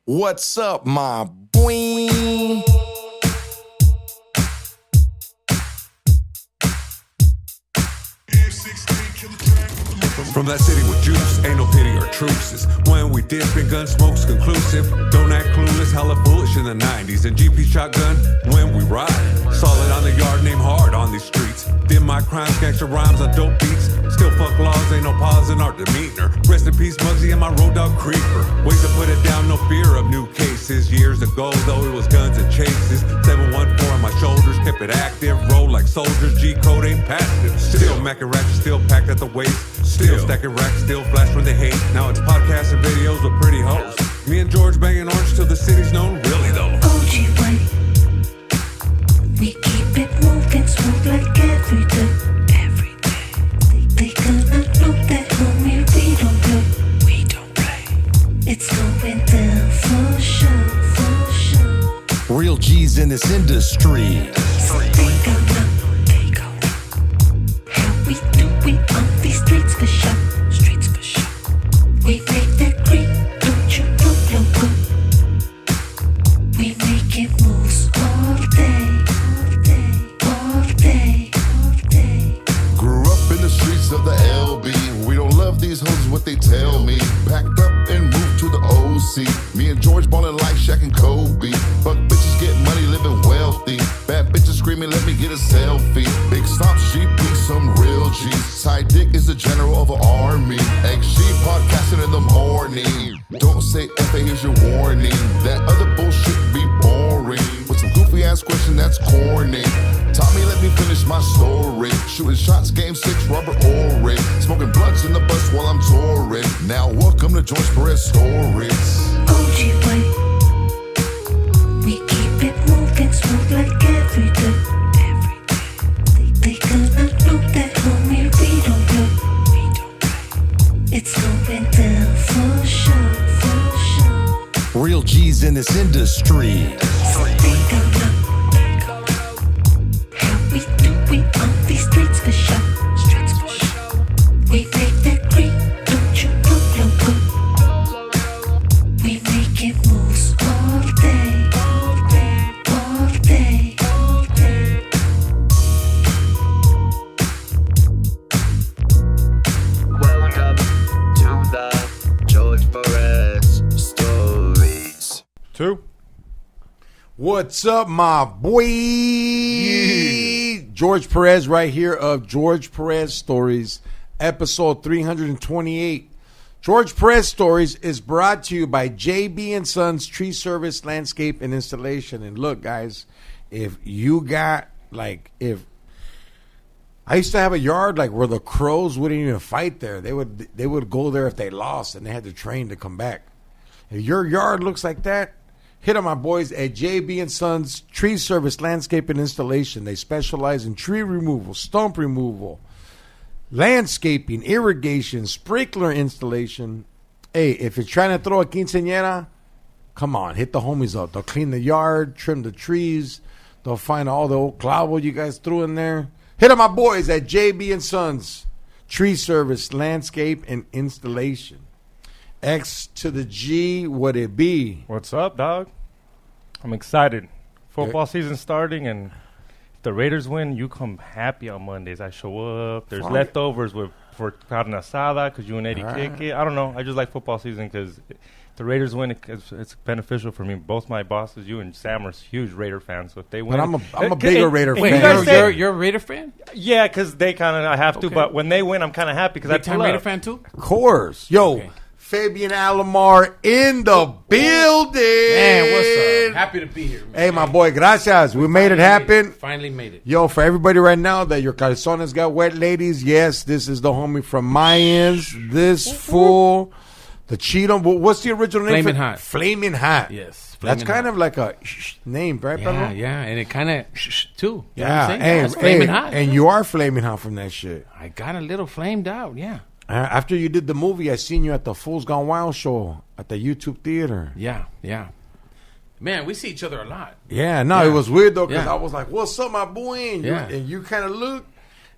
What's up, my boiii? From that city with juice, ain't no pity or truces. When we dip and gun smoke's conclusive. Don't act clueless, hella foolish in the 90s. And GP shotgun when we ride. Solid on the yard, name hard on these streets. Did my crimes, gangster rhymes on dope beats. Still fuck laws, ain't no pause in our demeanor. Rest in peace, Muggsy and my road dog creeper. Ways to put it down, no fear of new cases. Years ago, though, it was guns and chases. 714 on my shoulders, kept it active. Roll like soldiers, G-code ain't passive. Still macking ratchet, still packed at the waist. Still stacking racks, still flash when they hate. Now it's podcasts and videos with pretty hoes. Me and George banging orange till the city's known, really though. OG way. We keep it moving, smooth like every day. Every day. They gonna know that homie, we don't play. We don't play. It's going down for sure, for sure. Real G's in this industry. So they gonna how we do it on these streets for sure. Streets for sure. We make that green, don't you know, loco? We making moves all day, all day, all day, all day. Grew up in the streets of the LB. We don't love these hoes, is what they tell me. Packed up and moved to the OC. Me and George ballin' like Shaq and Kobe. Fuck bitches, get money, living wealthy. Bad bitches screaming, let me get a selfie. Big stop, sheep, some real G's. Side dick is the general of an army. XG podcasting in the morning. Don't say F.A. here's your warning. That other bullshit be boring. With some goofy ass question that's corny. Tommy, let me finish my story. Shooting shots, game 6, rubber ore. Smoking blunts in the bus while I'm touring. Now welcome to George Perez Stories. OG way. We keep it moving, smooth like every day. Every day. They gonna know that homie, we don't play. We don't play. It's going down for sure, for sure. Real G's in this industry. So they gonna how we do it on these streets for sure. Streets for sure. We make that green, don't you know, loco? We making moves all day, all day, all day, all day. Welcome to the George Perez Stories. 2. What's up, my boy? George Perez right here of George Perez Stories, episode 328. George Perez Stories is brought to you by JB & Sons Tree Service, Landscape, and Installation. And look, guys, if you got, if I used to have a yard where the crows wouldn't even fight there. They would go there if they lost, and they had to train to come back. If your yard looks like that, hit on my boys at JB & Sons Tree Service, Landscape, and Installation. They specialize in tree removal, stump removal, landscaping, irrigation, sprinkler installation. Hey, if you're trying to throw a quinceañera, come on, hit the homies up. They'll clean the yard, trim the trees. They'll find all the old clavo you guys threw in there. Hit on my boys at JB & Sons Tree Service, Landscape, and Installation. X to the G, what it be? What's up, dog? I'm excited. Football season starting, and if the Raiders win, you come happy on Mondays. I show up. There's leftovers for carne asada because you and Eddie kick it. I don't know. I just like football season because if the Raiders win, it's beneficial for me. Both my bosses, you and Sam, are huge Raider fans. So if they win, but I'm a bigger Raider fan. You're a Raider fan? Yeah, because they I have to. But when they win, I'm kind of happy because I Big-time Raider fan too? Of course. Yo. Okay. Fabian Alomar in the building. Man, what's up? Happy to be here. Man. Hey, my boy, gracias. We made it happen. Finally made it. Yo, for everybody right now that your calzones got wet, ladies, yes, this is the homie from Mayans. This fool, the Cheeto. What's the original name? Flamin' Hot. Flamin' Hot. Yes. That's kind of like a name, right, Yeah, yeah, and it kind of too. You know what I'm saying? Hey, That's Flamin' Hot. And you are flaming hot from that shit. I got a little flamed out, yeah. After you did the movie, I seen you at the Fools Gone Wild show at the YouTube Theater. Yeah. Man, we see each other a lot. Yeah, it was weird though because I was like, "What's up, my boy?" And you kind of looked,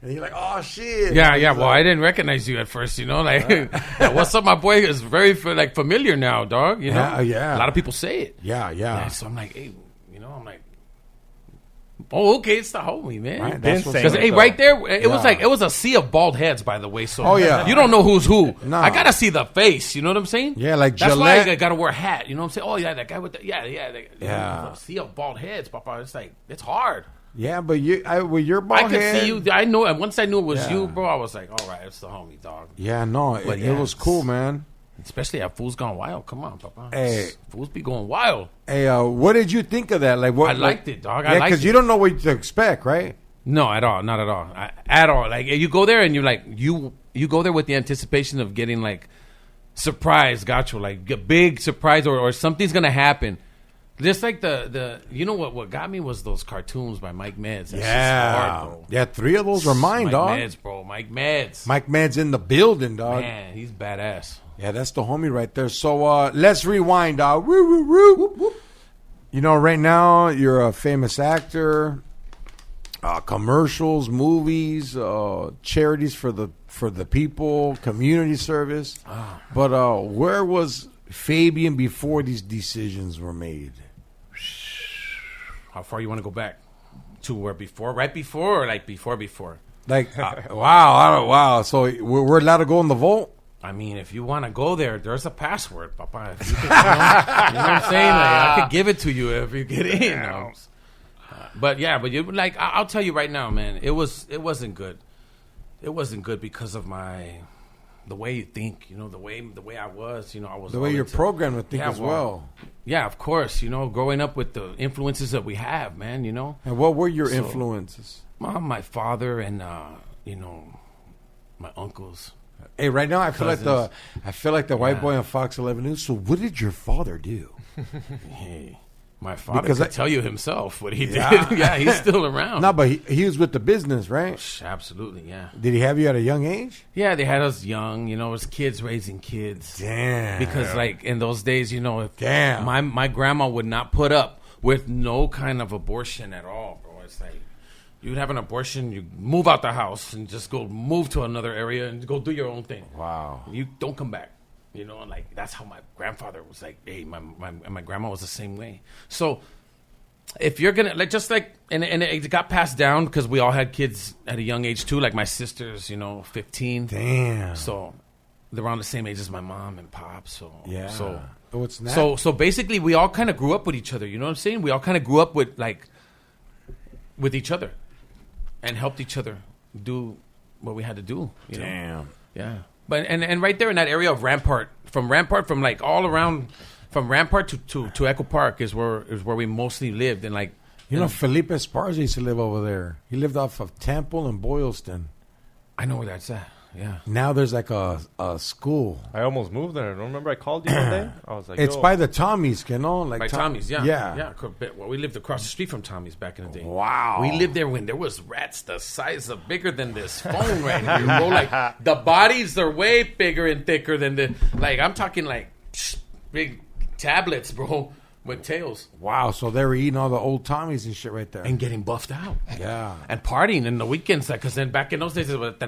And you're like, oh, shit. Yeah, Like, yeah. it's Well, like- I didn't recognize you at first, you know. Like, yeah, what's up, my boy? Is very familiar now, dog. You know, Yeah, yeah. A lot of people say it. Yeah. Yeah, so I'm like, hey, you know, oh, okay, it's the homie, man. Right, that's what's Because up. hey, right there, it was Yeah. like it was a sea of bald heads, by the way. So Oh, yeah. you don't know who's who. No. I gotta see the face. You know what I'm saying? Yeah, like that's why Gillette. I gotta wear a hat. You know what I'm saying? Oh yeah, that guy with the Yeah. a sea of bald heads, Papa. It's like it's hard. Yeah, but with your bald I could head, see you. I know. And once I knew it was Yeah. you, bro, I was like, all right, it's the homie, dog. Yeah, no, But it yeah, was cool, man. Especially at Fools Gone Wild. Come on, Papa. Hey. Fools be going wild. Hey, what did you think of that? Like, what? I liked it, dog. Yeah, I liked because it. you don't know what to expect, right? No, at all. Not at all. At all. Like you go there and you're like you go there with the anticipation of getting like surprise, gacho, like a big surprise or something's gonna happen. Just like the you know what got me was those cartoons by Mike Meds. That's just hard, bro. Yeah, 3 of those were mine, Mike dog. Meds, bro. Mike Meds. Mike Mad's in the building, dog. Man, he's badass. Yeah, that's the homie right there. So let's rewind, dog. Woo, woo, woo. Whoop, whoop. You know, right now you're a famous actor. Commercials, movies, charities for the people, community service. But where was Fabian before these decisions were made? How far you want to go back to where before, right before, or like before? Like, wow. So we're allowed to go in the vault? I mean, if you want to go there, there's a password, Papa. If you, could, you know what I'm saying? Like, I could give it to you if you get in. You know? But you like I'll tell you right now, man. It wasn't good. It wasn't good because of the way you think. You know, the way I was. You know, I was The way you're programmed to think Yeah, as well. Yeah, of course. You know, growing up with the influences that we have, man. You know, And what were your influences? my father and you know, my uncles. Hey, right now I feel like the white Yeah. boy on Fox 11 News. So what did your father do? Hey, my father Because could tell you himself what he Yeah. did. Yeah, he's still around. No, but he was with the business, right? Absolutely, yeah. Did he have you at a young age? Yeah, they had us young, you know, as kids raising kids. Damn. Because like in those days, you know, if Damn. my grandma would not put up with no kind of abortion at all, bro. It's like you'd have an abortion, you move out the house and just go move to another area and go do your own thing. Wow. You don't come back. You know, like that's how my grandfather was like. Hey, my grandma was the same way. So if you're gonna and it got passed down because we all had kids at a young age too. Like my sisters, you know, 15. Damn. So they're around the same age as my mom and pop. So Yeah. So What's that? so basically, we all kind of grew up with each other. You know what I'm saying? We all kind of grew up with each other, and helped each other do what we had to do. You know? Damn. Yeah. But and right there in that area of Rampart, from like all around, from Rampart to Echo Park is where we mostly lived. And like You know, Felipe Esparza used to live over there. He lived off of Temple and Boylston. I know where that's at. Yeah. Now there's like a school. I almost moved there. Remember I called you one day? I was like, It's yo. by the Tommies, you know? Like By Tommy's, yeah. Yeah. Yeah. Well, we lived across the street from Tommy's back in the day. Wow. We lived there when there was rats the size of bigger than this phone right here, bro. Like, the bodies are way bigger and thicker than I'm talking like big tablets, bro, with tails. Wow, so they were eating all the old Tommies and shit right there. And getting buffed out. Yeah. And partying in the weekends, because then back in those days, it was you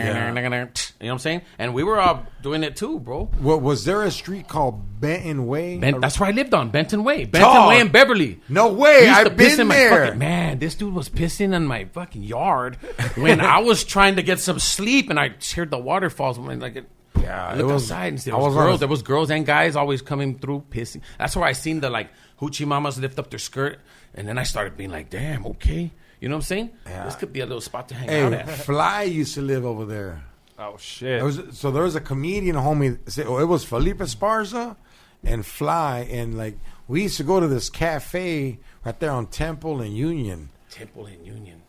know what I'm saying? And we were all doing it too, bro. Was there a street called Benton Way? That's where I lived on, Benton Way. Dog. Way in Beverly. No way, He used to I've piss been in my there. fucking, man, this dude was pissing in my fucking yard when I was trying to get some sleep and I heard the waterfalls. I looked outside and there was girls and guys always coming through pissing. That's where I seen the hoochie mamas lift up their skirt, and then I started being like, damn, okay. You know what I'm saying? Yeah. This could be a little spot to hang out Hey, at. Fly used to live over there. Oh, shit. There was a comedian homie. It was Felipe Esparza and Fly. And we used to go to this cafe right there on Temple and Union. Temple and Union.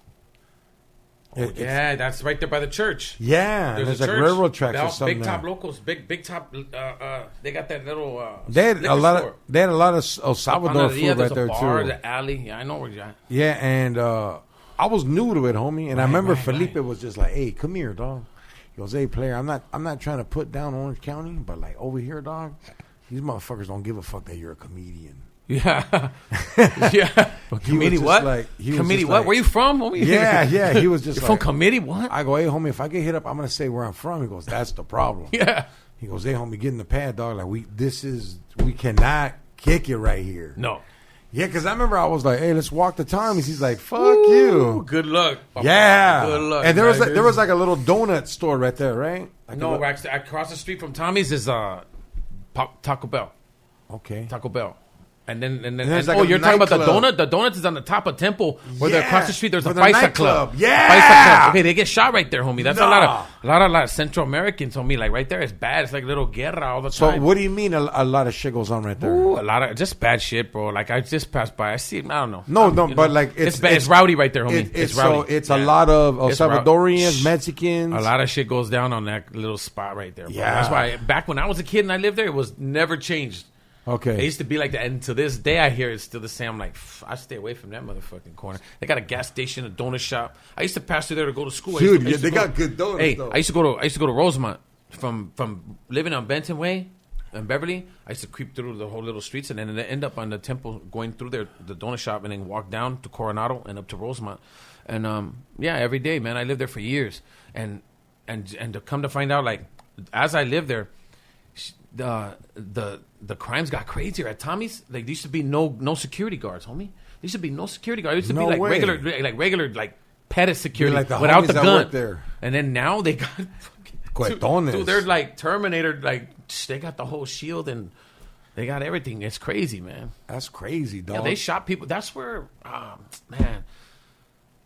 Oh, yeah, that's right there by the church. Yeah, there's like church. railroad tracks or something. Big Top Locals, big Top. They got that little. They had a lot of. They had a lot of El Salvador food right there bar, too. The alley, yeah, I know where you're at. Yeah, and I was new to it, homie, and I remember right, Felipe right. was just like, "Hey, come here, dog." He goes, "Hey, player, I'm not trying to put down Orange County, but over here, dog, these motherfuckers don't give a fuck that you're a comedian." Yeah. Yeah. Committee just what? like- he was Committee just what? like- Where you from, homie? Yeah. He was just You're like, from committee? What? I go, hey, homie, if I get hit up, I'm going to say where I'm from. He goes, that's the problem. Yeah. He goes, hey, homie, get in the pad, dog. Like, we cannot kick it right here. No. Yeah, because I remember I was like, hey, let's walk to Tommy's. He's like, fuck you. Good luck. Yeah. Good luck. And there was like a little donut store right there, right? Like No, a li- actually, across the street from Tommy's is Taco Bell. Okay. Taco Bell. And then there's like a you're talking about the nightclub. donut? The donuts is on the top of Temple, where they're Yeah. across the street there's a For the Paisa nightclub. club. Yeah. Paisa club. Okay, they get shot right there, homie. That's Nah. a lot of Central Americans, homie. Like right there, it's bad. It's like little guerra all the So time. what do you mean a lot of shit goes on right there? Ooh, a lot of just bad shit, bro. Like I just passed by, I see it. I don't know. No, You but know? like it's bad. It's rowdy right there, homie. It's rowdy. So it's a Yeah. lot of El It's rowdy. Salvadorians, Mexicans. A lot of shit goes down on that little spot right there. Bro. Yeah. That's why back when I was a kid and I lived there, it was never changed. Okay. It used to be like that, and to this day, I hear it's still the same. I'm like, I stay away from that motherfucking corner. They got a gas station, a donut shop. I used to pass through there to go to school. Dude, I used to they go- got good donuts, Hey, though. I used to go to Rosemont from living on Benton Way and Beverly. I used to creep through the whole little streets and then end up on the Temple, going through there, the donut shop, and then walk down to Coronado and up to Rosemont. And yeah, every day, man, I lived there for years, and to come to find out, like, as I lived there, the crimes got crazier at Tommy's. Like, there used to be no security guards, homie. There used to be no security guards. There used to No be like way. regular petted security like the without homies the that gun. work there. And then now they got Cuetones. dude, they're like Terminator. Like, they got the whole shield and they got everything. It's crazy, man. That's crazy, dog. Yeah, they shot people. That's where, man,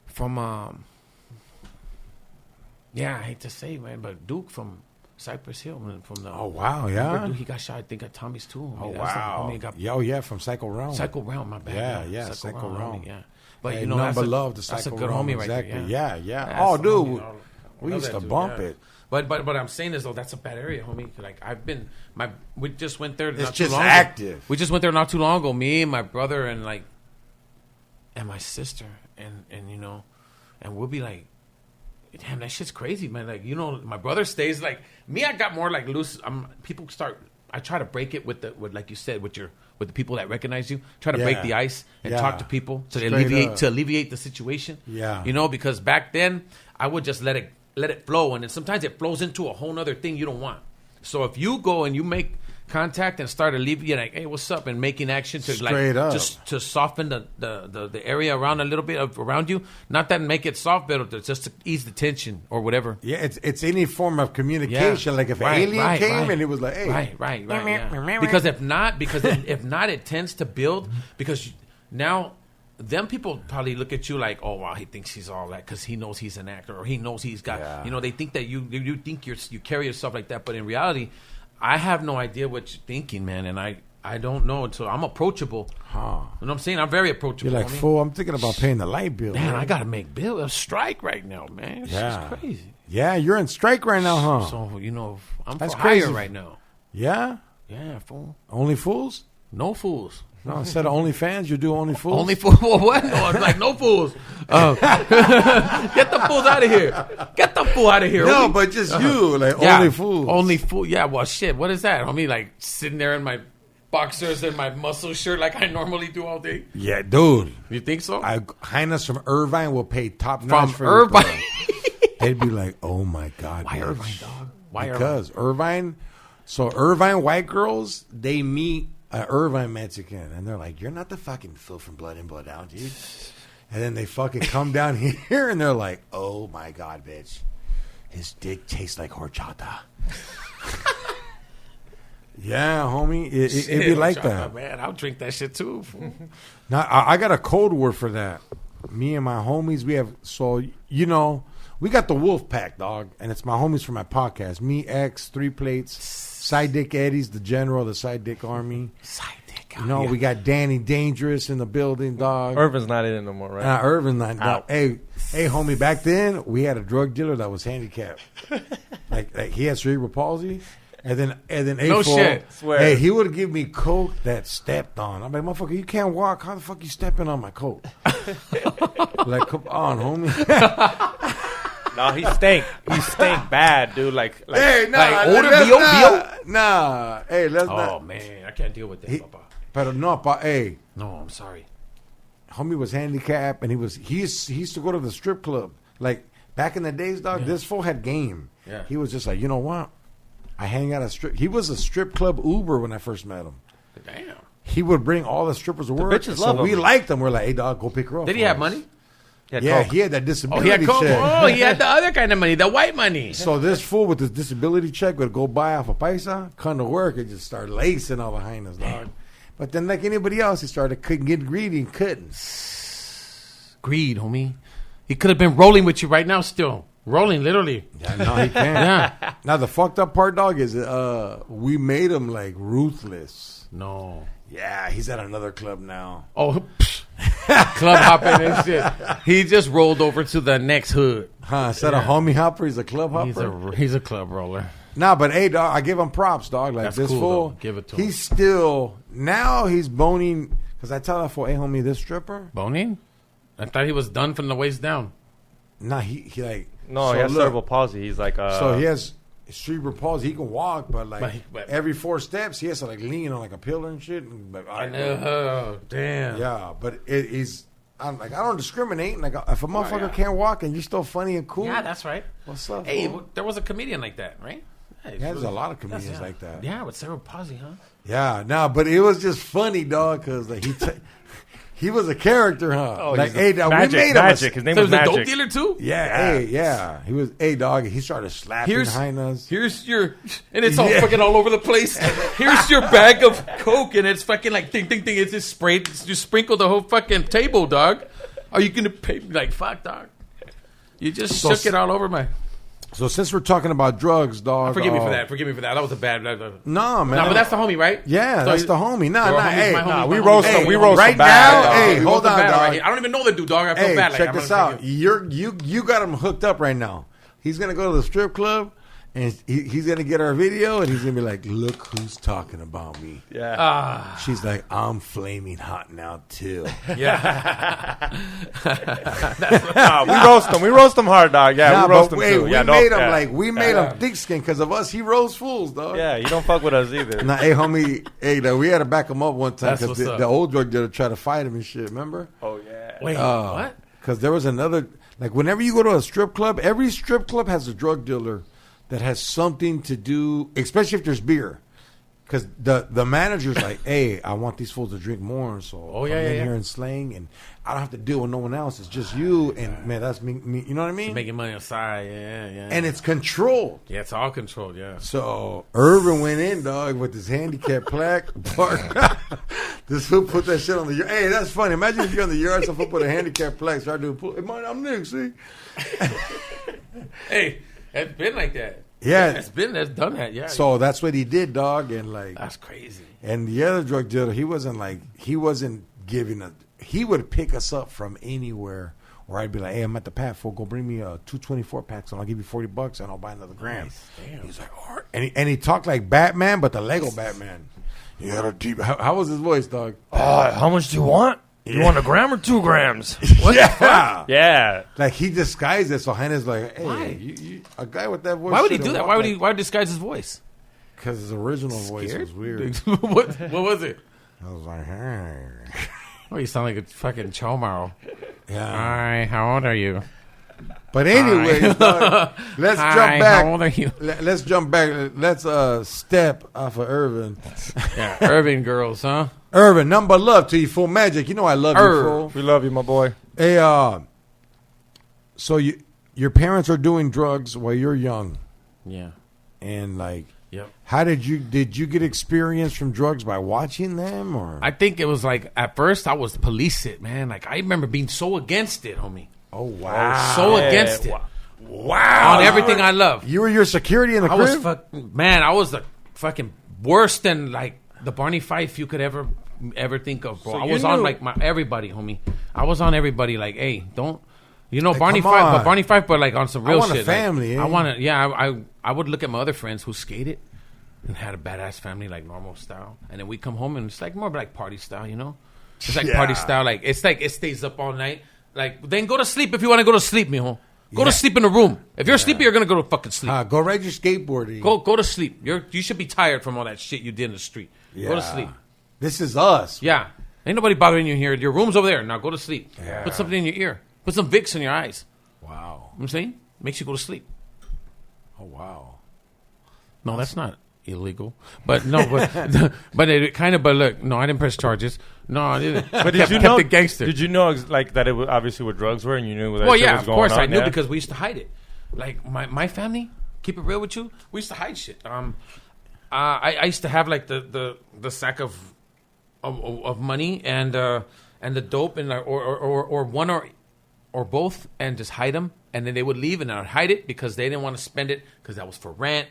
from yeah, I hate to say, man, but Duke from Cypress Hill, man, from the Oh, wow, yeah. Dude, he got shot, I think, at Tommy's too. Oh, That's the- wow. he got Yeah, from Psycho Realm. Psycho Realm, my bad. Yeah, Psycho homie, Realm. yeah. But Hey, you know, none that's but a, love to that's a Psycho good Realm, homie right exactly. there. Yeah. That's Oh, the dude, homie, I we love used that to dude, bump yeah. it. But I'm saying is though, that's a bad area, homie. Like we just went there. It's not just too long ago. active. We just went there not too long ago. Me and my brother and my sister and you know, and we'll be like, damn, that shit's crazy, man. Like, you know, my brother stays like me. I got more like loose. People start. I try to break it with like you said with the people that recognize you. Try to break Yeah. the ice and Yeah. talk to people to Straight up. alleviate the situation. Yeah. You know, because back then I would just let it flow, and then sometimes it flows into a whole nother thing you don't want. So if you go and you make contact and start alleviating, like, hey, what's up, and making action to Straight like up. just to soften the area around a little bit around you, not that make it soft, but just to ease the tension or whatever. Yeah, it's any form of communication. Yeah. Like if Right, an alien right, came right. and it was like, hey, Right. Yeah. Because if not, it tends to build. Because now, them people probably look at you like, oh wow, he thinks he's all that because he knows he's an actor or he knows he's got. Yeah. You know, they think that you think you carry yourself like that, but in reality, I have no idea what you're thinking, man, and I don't know until I'm approachable. Huh. You know what I'm saying? I'm very approachable. You're like, homie. fool, I'm thinking about paying the light bill. Man, I gotta make bill a strike right now, man. It's Yeah. just crazy. Yeah, you're in strike right now, huh? So you know, I'm That's for crazy. hire right now. Yeah? Yeah, fool. Only fools? No fools. No, instead of OnlyFans, you do Only Fools? Only fools? What? No, I'm like, no fools. Get the fools out of here. Get the fool out of here. No, homie. but just you, like Yeah, Only Fools. Only fool. Yeah, well, shit. What is that? Homie, like sitting there in my boxers and my muscle shirt like I normally do all day. Yeah, dude. You think so? Highness from Irvine will pay top From notch for your Irvine. brother. They'd be like, oh my God. Why bitch. Irvine, dog? Why Because Irvine, so Irvine white girls, they meet an Irvine Mexican, and they're like, you're not the fucking fool from Blood In, Blood Out, dude. And then they fucking come down here, and they're like, oh my God, bitch. His dick tastes like horchata. Yeah, homie. It'd be like that. Man, I'll drink that shit too. fool. Now, I got a code word for that. Me and my homies, we have, so, you know, we got the Wolf Pack, dog, and it's my homies from my podcast. Me, X, 3 Plates, Side Dick Eddie's the general of the Side Dick Army. Side dick. You know, we got Danny Dangerous in the building, dog. Irvin's not in it no more, right? Irvin's not. Dog. Out. Hey, homie, back then, we had a drug dealer that was handicapped. like he had cerebral palsy. And then, hey, No fool, shit. Swear. Hey, he would give me coke that stepped on. I'm like, motherfucker, you can't walk. How the fuck you stepping on my coke? Like, come on, homie. No, he stank. He stank bad, dude. Like Hey, nah, like older let's VO? not- Nah, hey, let's Oh not. man, I can't deal with that, Papa. Pero no, hey, No, I'm sorry. homie was handicapped, and he used to go to the strip club. Like, back in the days, dog, this fool had game. Yeah. He was just like, you know what? I hang out at strip. He was a strip club Uber when I first met him. Damn. He would bring all the strippers to work. bitches so love we him. liked them. We're like, hey, dog, go pick her up. Did he for have us. money? Yeah, Coke. he had that Oh, disability he had coke. check. Oh, he had the other kind of money, the white money. So this fool with his disability check would go buy off a paisa, come to work, and just start lacing all behind us, dog. But then, like anybody else, he started getting greedy and couldn't. Greed, homie. He could have been rolling with you right now still. Rolling, literally. Yeah, no, he can't. Yeah. Now, the fucked up part, dog, is we made him, like, ruthless. No. Yeah, he's at another club now. Oh, club hopping and shit. He just rolled over to the next hood. Huh, instead of homie hopper, he's a club hopper. He's a club roller. Nah, but hey, dog, I give him props, dog. Like, That's this cool, fool, though. Give it to him. he's still, now he's boning, because I tell that fool, hey, homie, this stripper? Boning? I thought he was done from the waist down. Nah, he like... No, so he has look, cerebral palsy. He's like, So he has cerebral palsy. He can walk, but like But- every 4 steps, he has to like lean on like a pillar and shit. And, like, I know. Damn. Yeah, but I'm like, I don't discriminate. Like, if a motherfucker can't walk and you're still funny and cool, Yeah, that's right. what's up? Hey, fool? there was a comedian like that, right? Yeah, there's a lot of comedians yeah. like that. Yeah, with cerebral palsy, huh? Yeah, nah, but it was just funny, dog, because like he was a character, huh? oh, like, he's a hey, dog, magic, we made magic. him. His name So was he was a Magic. dope dealer too? Yeah. He was, hey, dog, he started slapping behind us. Here's your, and it's all Yeah. fucking all over the place. Here's your bag of coke, and it's fucking like ding, ding, ding. It's just sprayed, it's just sprinkled the whole fucking table, dog. Are you gonna pay me? Like, fuck, dog. You just So shook it all over my. So since we're talking about drugs, dog, Forgive me for that. Forgive me for that. That was a bad. No, man. No, but that's the homie, right? Yeah, So that's you- the homie. Nah, So nah, homie's hey, my homie, nah, my we homie. roast him. Hey, We roast right him now, bad, dog. hey, We hold roasted on, bad dog. right here. I don't even know the dude, dog. I feel Hey, bad. Like, check I'm this gonna out. forgive- You got him hooked up right now. He's gonna go to the strip club, and he's gonna get our video, and he's gonna be like, "Look who's talking about me." Yeah. She's like, "I'm flaming hot now too." Nah, we roast him hard, dog. Yeah, Nah, we roast but him wait, too. we Yeah, made don't- him yeah. like we made him thick skin because of us. He rose fools, dog. Yeah, you don't fuck with us either. Nah, hey, homie, hey, though, we had to back him up one time That's because what's up. the old drug dealer tried to fight him and shit. Remember? Oh yeah. Wait, what? Because there was another, like, whenever you go to a strip club, every strip club has a drug dealer that has something to do, especially if there's beer. Because the manager's like, hey, I want these fools to drink more, so Oh, yeah, come yeah, in yeah. here and slang, and I don't have to deal with no one else. It's just you, and man, that's me. You know what I mean? Making money on the side, yeah. And it's controlled. Yeah, it's all controlled, yeah. So Irvin went in, dog, with his handicap plaque. This fool put that shit on the yard. Hey, that's funny. Imagine if you're on the yard, some fool put a handicap plaque, start doing pull. Hey, man, I'm Nick, see? Hey, it's been like that. Yeah. It's done that, yeah. So that's what he did, dog, and like, That's crazy. and the other drug dealer, he wasn't giving a. He would pick us up from anywhere, or I'd be like, "Hey, I'm at the Pat, fool. Go bring me 224 packs, and I'll give you $40, and I'll buy another gram." Nice. Damn. He's like, "All right." And he talked like Batman, but the Lego Batman. You got a deep. How was his voice, dog? How much do you want? You want 1 gram or 2 grams? Yeah. Yeah. Like he disguised it, so Hannah's like, "Hey, Why? a guy with that voice." Why would he do that? Why would he disguise his voice? Because his original voice was weird. what was it? I was like, "Hey." Oh, you sound like a fucking chomaro. Yeah. Hi, how old are you? But anyway, let's Hi, jump back. how old are you? Let's jump back. Let's step off of Irvin. Yeah, urban girls, huh? Irvin, number of love to you, Full Magic. You know I love you, Irv. Full. We love you, my boy. Hey, so your parents are doing drugs while you're young, Yeah. and like, Yep. how did you get experience from drugs by watching them, or? I think it was like at first I was police it, man. Like I remember being so against it, homie. Oh wow! So Yeah, against it. Wow! On everything I love. You were your security in the I crib. was man, I was the fucking worse than like the Barney Fife you could ever think of, bro. So I you was on knew- like my everybody, homie. I was on everybody like, hey, don't Hey, Barney come Fife, on. but Barney Fife, but like on some real want a shit. family, Like, eh? I want to, yeah. I would look at my other friends who skated and had a badass family, like normal style, and then we come home and it's like more like party style, you know? It's like party style, like it's like it stays up all night. Like then go to sleep if you want to go to sleep, mijo. Go to sleep in the room. If you're sleepy, you're gonna go to fucking sleep. Go ride your skateboarding. Go to sleep. You should be tired from all that shit you did in the street. Go Yeah. to sleep. This is us. Yeah. Ain't nobody bothering you here. Your room's over there. Now go to sleep. Yeah. Put something in your ear. Put some Vicks in your eyes. Wow. You know what I'm saying? Makes you go to sleep. Oh, wow. No, that's not illegal. But no, but it kind of. But look, no, I didn't press charges. No, I didn't. But did you know? the gangster? Did you know like that? It was obviously what drugs were, and you knew that. Well, shit yeah, was of going course on, I knew yeah? because we used to hide it. Like my family, keep it real with you. We used to hide shit. I used to have like the sack of money and the dope and or one or both and just hide them, and then they would leave and I'd hide it because they didn't want to spend it because that was for rent,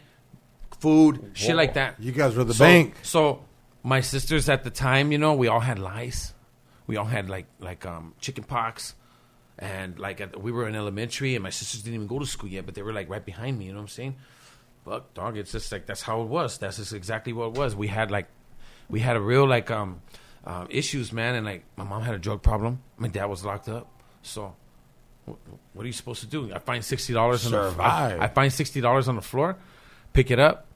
food, shit like that. You guys were the bank. So my sisters at the time, you know, we all had lice. We all had like chicken pox, and we were in elementary, and my sisters didn't even go to school yet, but they were like right behind me. You know what I'm saying? Fuck, dog. It's just like that's how it was. That's just exactly what it was. We had a real issues, man, and like my mom had a drug problem. My dad was locked up. So what are you supposed to do? I find $60 I find $60 on the floor, pick it up.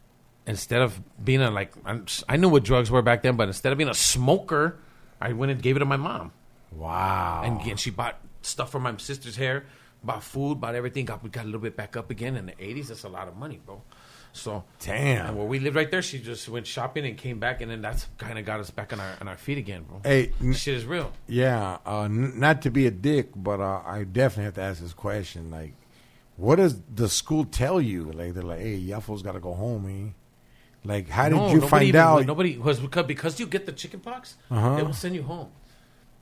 Instead of being I knew what drugs were back then, but instead of being a smoker, I went and gave it to my mom. Wow. And she bought stuff for my sister's hair, bought food, bought everything. We got a little bit back up again in the 80s. That's a lot of money, bro. So damn. And where we lived right there, she just went shopping and came back, and then that's kind of got us back on our feet again, bro. Hey, shit is real. Yeah, not to be a dick, but I definitely have to ask this question. Like, what does the school tell you? Like, they're like, hey, y'all fools got to go home, eh? Like, how did you find out? Nobody was because you get the chicken pox. They will send you home,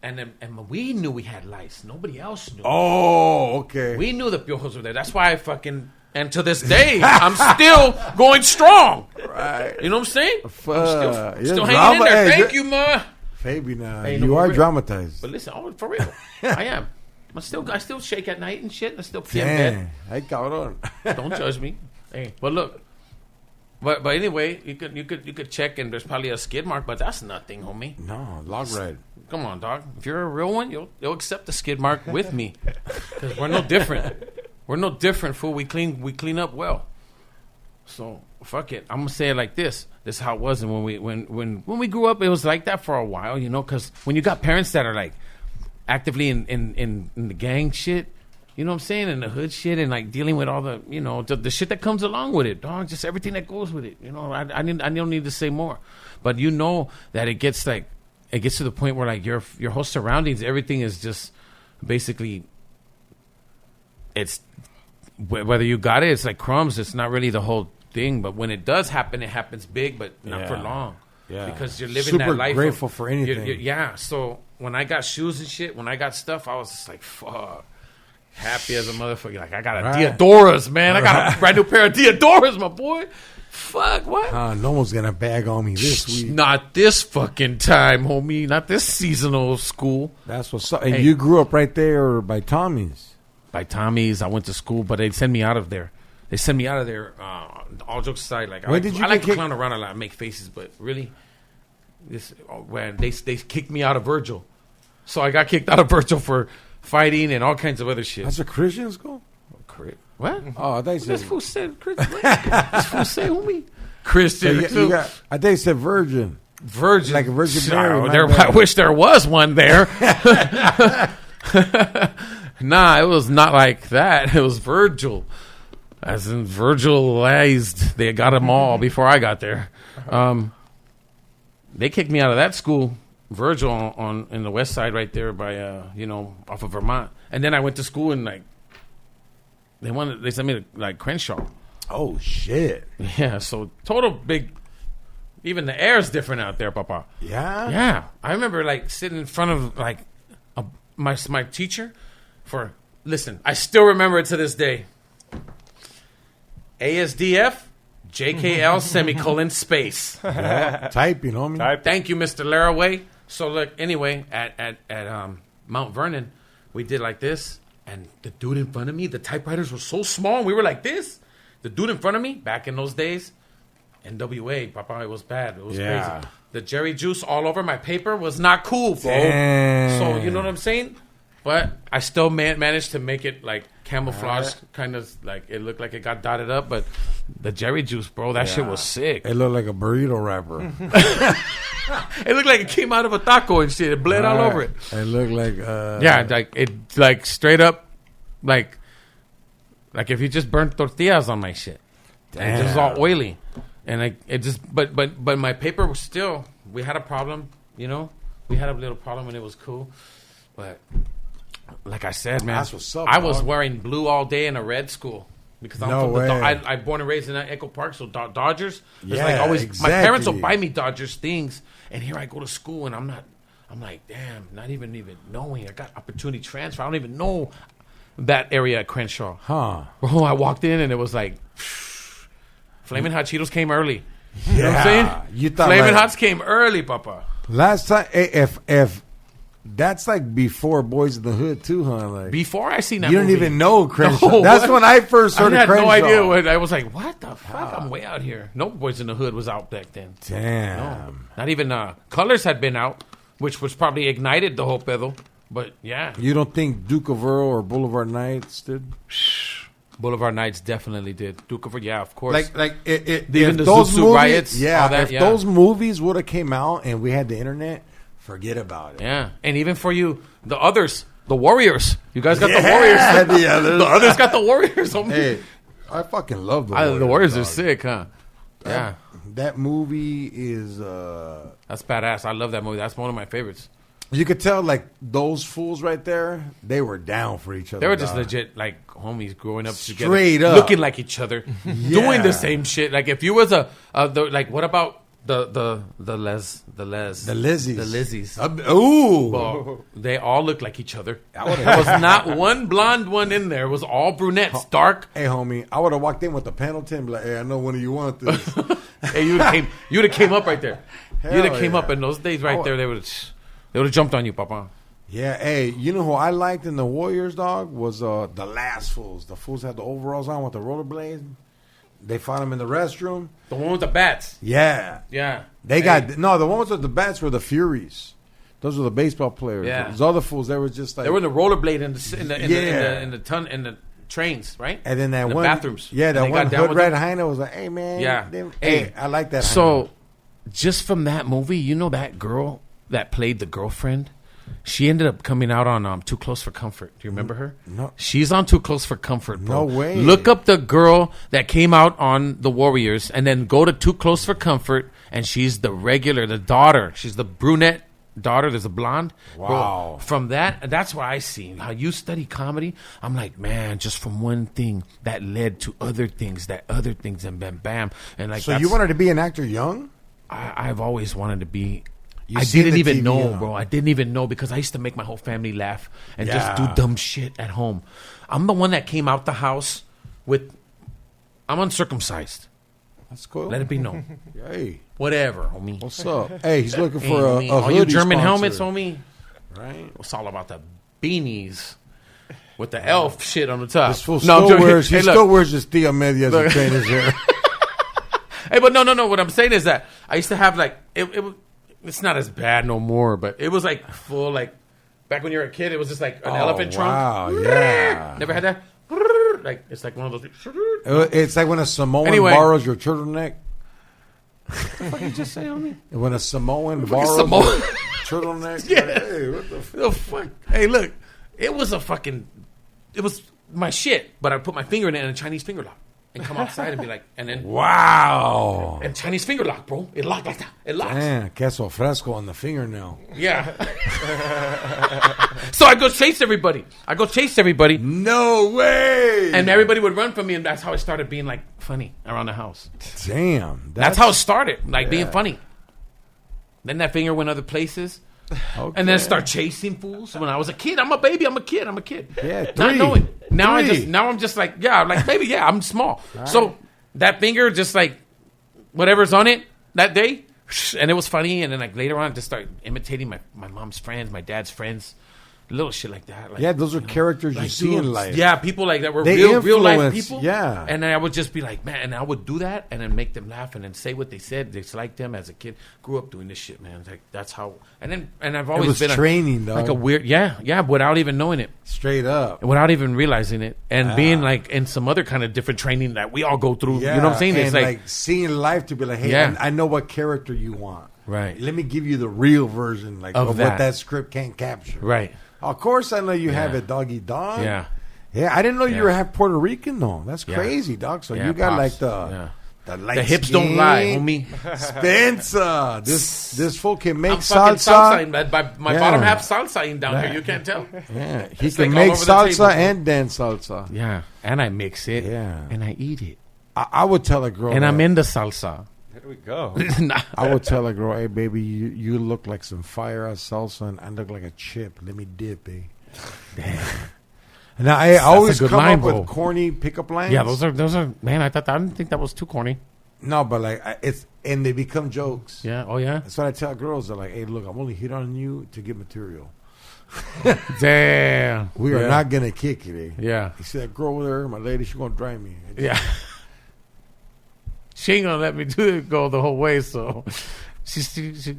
and we knew we had lice. Nobody else knew. Oh, okay. We knew the piojos were there. That's why and to this day I'm still going strong. Right. You know what I'm saying? I'm still hanging drama, in there. hey, Thank you, ma. Fabian, you are dramatized. But listen, for real, I am. I still shake at night and shit. I still pee in bed. Ay, cabrón. Don't judge me. Hey, but look. But anyway, you could check, and there's probably a skid mark, but that's nothing, homie. No, log red. Come on, dog. If you're a real one, you'll accept the skid mark with me, because we're no different. We're no different, fool. We clean up well. So fuck it. I'm gonna say it like this. This is how it was, and when we grew up, it was like that for a while, you know. Because when you got parents that are like actively in the gang shit. You know what I'm saying? And the hood shit and like dealing with all the, you know, the shit that comes along with it, dog. Just everything that goes with it. You know, I don't need to say more. But you know that it gets to the point where like your whole surroundings, everything is just basically, it's, whether you got it, it's like crumbs. It's not really the whole thing. But when it does happen, it happens big, but not for long. Yeah. Because you're living that life. Super grateful for anything. Yeah. So when I got shoes and shit, when I got stuff, I was just like, fuck. Happy as a motherfucker. Like, I got a Diodoras, man. I got a brand new pair of Diodoras, my boy. Fuck, what? No one's going to bag on me this week. Not this fucking time, homie. Not this seasonal school. That's what's up. And you grew up right there by Tommy's. By Tommy's. I went to school, but they'd send me out of there. All jokes aside. Like, I like to clown around a lot and make faces, but really, when they kicked me out of Virgil. So I got kicked out of Virgil for fighting and all kinds of other shit. That's a Christian school? What? Oh, they said. This fool said Christian. This fool said homie. Christian. So I think they said virgin. Virgin. Like a Virgin Mary. I wish there was one there. Nah, it was not like that. It was Virgil. As in Virgilized. They got them all before I got there. They kicked me out of that school. Virgil in the west side right there by off of Vermont, and then I went to school and like they sent me to like Crenshaw. Oh shit! Yeah, so total big. Even the air's different out there, Papa. Yeah. I remember like sitting in front of like my teacher for. Listen, I still remember it to this day. ASDF. JKL semicolon space. Yeah, typing, homie. Thank you, Mr. Laraway. So look, anyway, at Mount Vernon, we did like this, and the dude in front of me, the typewriters were so small, and we were like this. The dude in front of me, back in those days, NWA, Papa, it was bad. It was crazy. The Jerry Juice all over my paper was not cool, bro. Damn. So you know what I'm saying? But I still managed to make it like camouflage, kind of like it looked like it got dotted up. But the Jerry Juice, bro, that shit was sick. It looked like a burrito wrapper. It looked like it came out of a taco and shit. It bled all over it. It looked like Yeah, like it, like straight up, like if you just burnt tortillas on my shit. It just was all oily, and like it just. But my paper was still. We had a problem, you know. We had a little problem, and it was cool. But like I said, man, That's what's up, I was dog. wearing blue all day in a red school because I'm No from the. way. I born and raised in Echo Park, so Dodgers. It's Yeah, like always. exactly. My parents will buy me Dodgers things, and here I go to school, and I'm not. I'm like, damn, not even knowing I got opportunity transfer. I don't even know that area at Crenshaw. Huh. Bro, I walked in and it was like, Flamin' Hot Cheetos came early. You know what I'm saying? You thought Flamin' like- Hots came early, papa. Last time, if that's like before Boys in the Hood too, huh? Like Before I seen that you don't movie, even know Crenshaw. No, That's what? when I first heard I of had Crenshaw. no idea what I was like. What the fuck? I'm way out here. No Boys in the Hood was out back then. Damn. No, not even Colors had been out, which was probably ignited the whole pedo. But yeah, You don't think Duke of Earl or Boulevard Nights did? Boulevard Nights definitely did. Duke of, yeah, of course. Even Even the Zoot Riots, yeah. all that, If yeah. those movies would have came out and we had the internet, forget about it. Yeah, and even for you, the others, the Warriors. You guys got Yeah, the Warriors. the others. The others got the Warriors. homie. Hey, I fucking love the Warriors. The Warriors are dog. sick, huh? Yeah, That movie is. that's badass. I love that movie. That's one of my favorites. You could tell, like those fools right there, they were down for each other. They were just dog. legit, like homies growing up together, Straight up. looking like each other, doing Yeah. the same shit. Like if you was like, what about the Lizzies? The Lizzies. Ooh, well, they all look like each other. There was not one blonde one in there. It was all brunettes, dark. Hey, homie, I would have walked in with the Pendleton, be like, hey, I know one of you want this. Hey, you'd have came up right there. Hell You'd have came yeah. up in those days right there. They would have jumped on you, papa. Yeah, hey, you know who I liked in the Warriors, dog, was the last fools. The fools had the overalls on with the rollerblades. They found them in the restroom. The one with the bats. Yeah. Yeah. They got, no, the ones with the bats were the Furies. Those were the baseball players. Yeah. Those other fools, they were just like. They were in the rollerblade in the trains, right? And then that in the one. bathrooms. Yeah, And that they one got down hood with red them. Heine was like, hey, man. Yeah. Hey, I like that So, Heine. just from that movie, you know that girl that played the girlfriend? She ended up coming out on Too Close for Comfort. Do you remember her? No. She's on Too Close for Comfort, bro. No way. Look up the girl that came out on The Warriors and then go to Too Close for Comfort, and she's the daughter. She's the brunette daughter. There's a blonde. Wow. Bro, from that's what I see. How you study comedy, I'm like, man, just from one thing that led to other things, and bam, bam. And like, So you wanted to be an actor young? I've always wanted to be. You I seen didn't the even TV, know, huh? bro. I didn't even know because I used to make my whole family laugh and just Yeah. do dumb shit at home. I'm the one that came out the house with. I'm uncircumcised. That's cool. Let it be known. Hey, Whatever, homie. what's up? Hey, he's looking Hey, for homie. a all you hoodie German sponsor. helmets, homie. Right? It's all about the beanies with the elf shit on the top. This fool I'm still joking. wears, he Hey, look. still wears his Tia Medias and Look. trainers here. Hey, but no. What I'm saying is that I used to have like it's not as bad no more, but it was like full like back when you were a kid. It was just like an elephant trunk. Wow, yeah. Never had that. Like it's like one of those. It's like when a Samoan Anyway. borrows your turtleneck. What did you just say on me? When a Samoan borrows Samoan. your turtleneck. Yeah. Like, hey, what the The fuck? Hey, look, it was my shit, but I put my finger in it and a Chinese finger lock and come outside and be like, and then Wow. and Chinese finger lock, bro. It locked like that. It locks. Man, queso fresco on the fingernail. Yeah. So I go chase everybody. No way. And everybody would run from me, and that's how I started being like funny around the house. Damn. That's how it started, like being funny. Then that finger went other places, Okay. and then start chasing fools. When I was a kid, I'm a baby. I'm a kid. Yeah, Not three. knowing. Now Three. I'm just like, yeah, like baby, yeah, I'm small. So that finger, just like whatever's on it that day, and it was funny. And then like later on, I just start imitating my mom's friends, my dad's friends. Little shit like that. Like, Yeah, those are characters you like, see in dude, life. Yeah, people like that were They real life influence, people. yeah. And then I would just be like, man, and I would do that and then make them laugh and then say what they said. Just like them as a kid. Grew up doing this shit, man. Like that's how. And I've always was been training, dog. like a weird, yeah, without even knowing it, Straight up. without even realizing it, and being like in some other kind of different training that we all go through. Yeah, You know what I'm saying? And It's like seeing life to be like, hey, Yeah. I know what character you want. Right. Let me give you the real version, like Of of that. what that script can't capture. Right. Of course, I know you have Yeah. it, doggy dog. Yeah. Yeah, I didn't know you Yeah. were half Puerto Rican though. That's Yeah. crazy, dog. So Yeah, you got pops. like the Yeah. the light The hips don't lie, homie. Spencer, this fool can make I'm fucking salsa. salsa. My Yeah. bottom half salsa down here. You can't tell. Yeah, he It's can like make all over the salsa table. and dance salsa. Yeah. And I mix it. Yeah. And I eat it. I would tell a girl, And that, I'm in the salsa. Here we go. Nah. I would tell a girl, hey baby, you look like some fire ass salsa, and I look like a chip. Let me dip, eh? Damn. And I always a good come line, up with bro. corny pickup lines. Yeah, those are. Man, I didn't think that was too corny. No, but like and they become jokes. Yeah. Oh yeah. That's what I tell girls. They're like, hey, look, I'm only hit on you to get material. Damn. We are Yeah. not gonna kick it, eh? Yeah. You see that girl over there, my lady, she gonna drive me. Yeah. She ain't gonna let me go the whole way, so she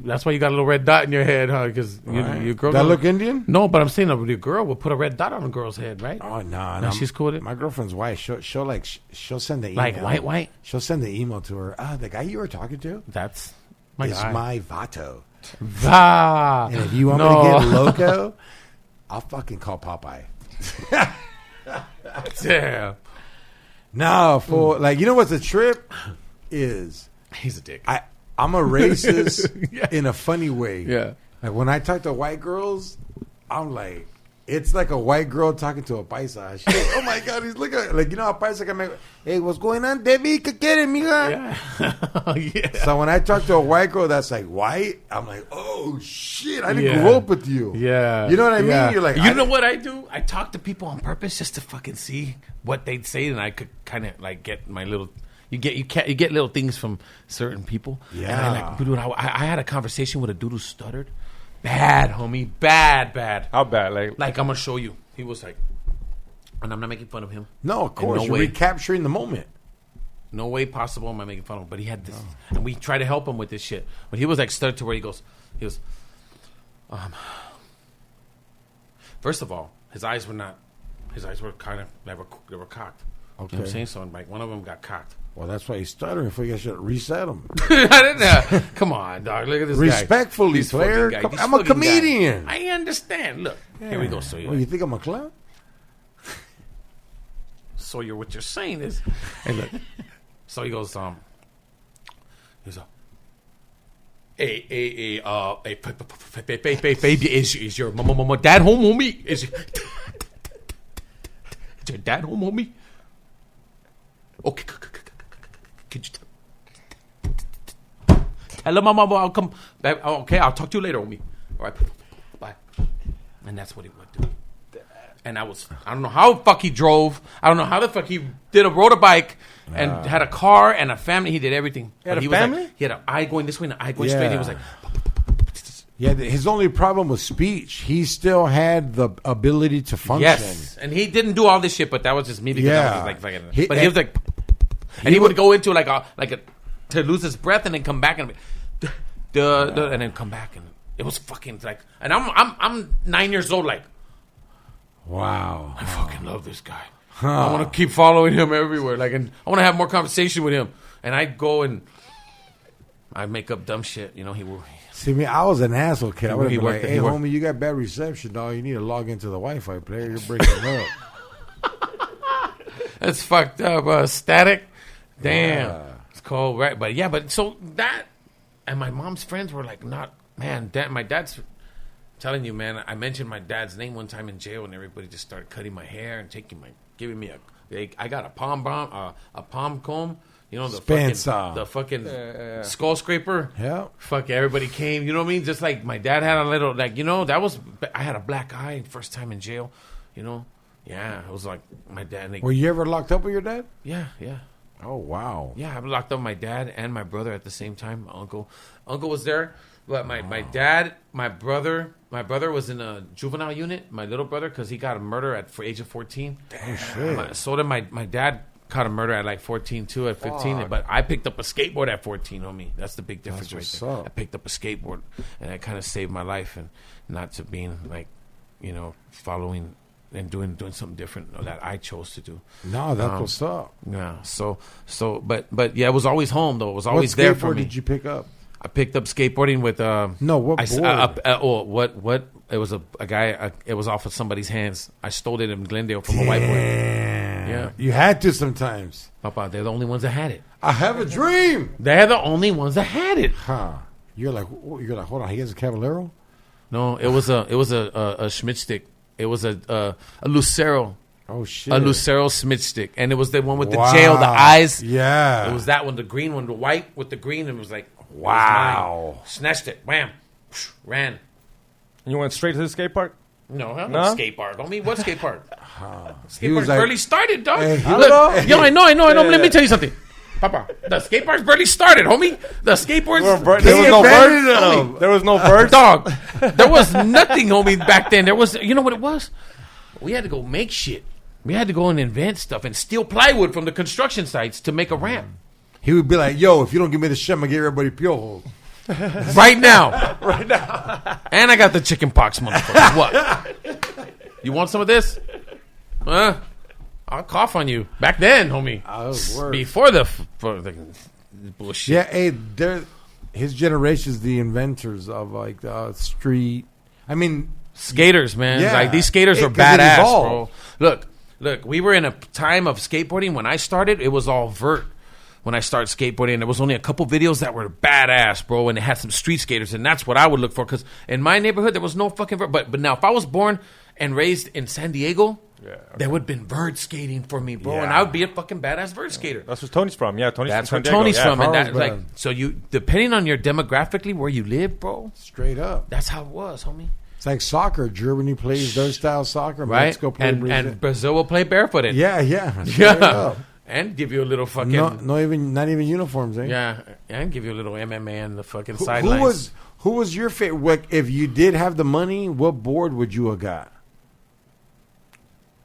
that's why you got a little red dot in your head, huh? Because Right. your girl. That look Indian? No, but I'm saying your girl will put a red dot on a girl's head, right? Oh no, No, she's cool with it? My girlfriend's white. She'll like she'll send the email. Like white. She'll send the email to her. The guy you were talking to That's my is guy. my vato. Ah, And if you want no. me to get loco, I'll fucking call Popeye. Damn, No, for like you know what's the trip is. he's a dick. I'm a racist Yeah. in a funny way. Yeah. Like when I talk to white girls, I'm like, it's like a white girl talking to a paisa. She's like, oh my God, he's looking like, you know, a paisa can make, hey, what's going on, Debbie? ¿Qué quieres, mija? Yeah, yeah. So when I talk to a white girl that's like white, I'm like, oh shit, I didn't Yeah. grow up with you. Yeah. You know what I mean? Yeah. You're like, you know what I do? I talk to people on purpose just to fucking see what they'd say, and I could kind of like get my little. You get little things from certain people. Yeah. And I like, dude, I had a conversation with a dude who stuttered. Bad, homie. Bad. How bad? Like, I'm gonna show you. He was like, and I'm not making fun of him. No, of course. no You're way. recapturing the moment. No way possible am I making fun of him. But he had this, and we tried to help him with this shit. But he was like stuttered to where he goes, first of all, his eyes were kind of, they were cocked. You know what I'm Okay. saying? So like one of them got cocked. Well, that's why he's stuttering. If we should reset him. I didn't know. Come on, dog. Look at this guy. Respectfully, This player. fucking guy. This I'm a fucking guy. comedian. I understand. Look, here we go. So Well, you think I'm a clown? So what you're saying is, hey, look. So he goes, hey, baby, is your mama dad home, homie? Is your dad home, homie? Okay, could you tell him I'll come? Okay, I'll talk to you later, homie. All right, bye. And that's what he would do. And I don't know how the fuck he drove. I don't know how the fuck he rode a bike and had a car and a family. He did everything. He had But a was family? Like, he had an eye going this way and an eye going straight. He was like, Yeah, his only problem was speech. He still had the ability to function. yes. And he didn't do all this shit, but that was just me because I was Yeah. just like fucking. He- But he was like, and he would go into like a to lose his breath and then come back and and then come back and it was fucking like. And I'm 9 years old, like. Wow. I fucking love this guy. I want to keep following him everywhere. Like, and I want to have more conversation with him. And I go and I make up dumb shit. You know, he will. See me, I was an asshole kid. I would have He been like, worked- hey, he worked- homie, you got bad reception, dog. You need to log into the Wi-Fi player. You're breaking up. That's fucked up. Static. Damn. Yeah. It's cold, right? But yeah, but so that and my mom's friends were like, not man. My dad's telling you, man. I mentioned my dad's name one time in jail, and everybody just started cutting my hair and giving me I got a palm comb. You know, the Spencer. fucking skull scraper. Yeah. Fuck, everybody came. You know what I mean? Just like my dad had a little, like, you know, I had a black eye first time in jail. You know, yeah, it was like my dad. Were you ever locked up with your dad? Yeah. Oh, wow. Yeah, I locked up my dad and my brother at the same time. My uncle was there, but my dad, my brother was in a juvenile unit. My little brother, because he got a murder at age of 14. Oh, shit. So did my dad. Caught a murder at like 14 too, at 15. But I picked up a skateboard at 14, homie. That's the big difference right what's there. up. I picked up a skateboard, and that kind of saved my life, and not to being like, you know, following and doing something different that I chose to do. No, that's what's up. Yeah. So, but yeah, it was always home though. It was always What there for skateboard me. did you pick up? I picked up skateboarding with No, what board? what? It was a guy. It was off of somebody's hands. I stole it in Glendale from a white boy. Yeah, You had to sometimes. Papa, they're the only ones that had it. I have a dream. They're the only ones that had it. Huh. You're like, hold on. He has a Cavallero? No, it was a Schmidt stick. It was a Lucero. Oh, shit. A Lucero Schmidt stick. And it was the one with the jail, the eyes. Yeah. It was that one, the green one, the white with the green. And it was like, wow. Snatched it. Wham. Ran. And you went straight to the skate park? No skate park. Don't mean what skate park? Skate was park like- barely started, dog. Hey, Look, yo, I know. Let me tell you something. Papa, the skate park's barely started, homie. The skateboards. There was no invented birds. them. There was no birds. Dog. There was nothing, homie, back then. There was, you know what it was? We had to go make shit. We had to go and invent stuff and steal plywood from the construction sites to make a ramp. He would be like, yo, if you don't give me the shit, I'm going to give everybody piojos. Right now. Right now. And I got the chicken pox, motherfucker. What? You want some of this? I'll cough on you. Back then, homie. Before the bullshit. Yeah, hey, his generation's the inventors of like street. I mean, skaters, man. Yeah. Like these skaters are 'cause it badass, evolved. bro. Look. We were in a time of skateboarding when I started. It was all vert. When I started skateboarding, there was only a couple videos that were badass, bro, and it had some street skaters, and that's what I would look for. Because in my neighborhood, there was no fucking vert. But now, if I was born and raised in San Diego, there would have been vert skating for me, bro, and I would be a fucking badass vert skater. That's where Tony's from. Yeah, Tony's That's from where San Diego. Tony's from, and that Carlsbad. like so you depending on your demographically where you live, bro. straight up. That's how it was, homie. It's like soccer. Germany plays their style soccer. Right? Mexico plays And Brazil will play barefooted. Yeah. Straight Yeah. up. And give you a little fucking Not even uniforms, eh? yeah, and give you a little MMA and the fucking sidelines. Who was your favorite? If you did have the money, what board would you have got?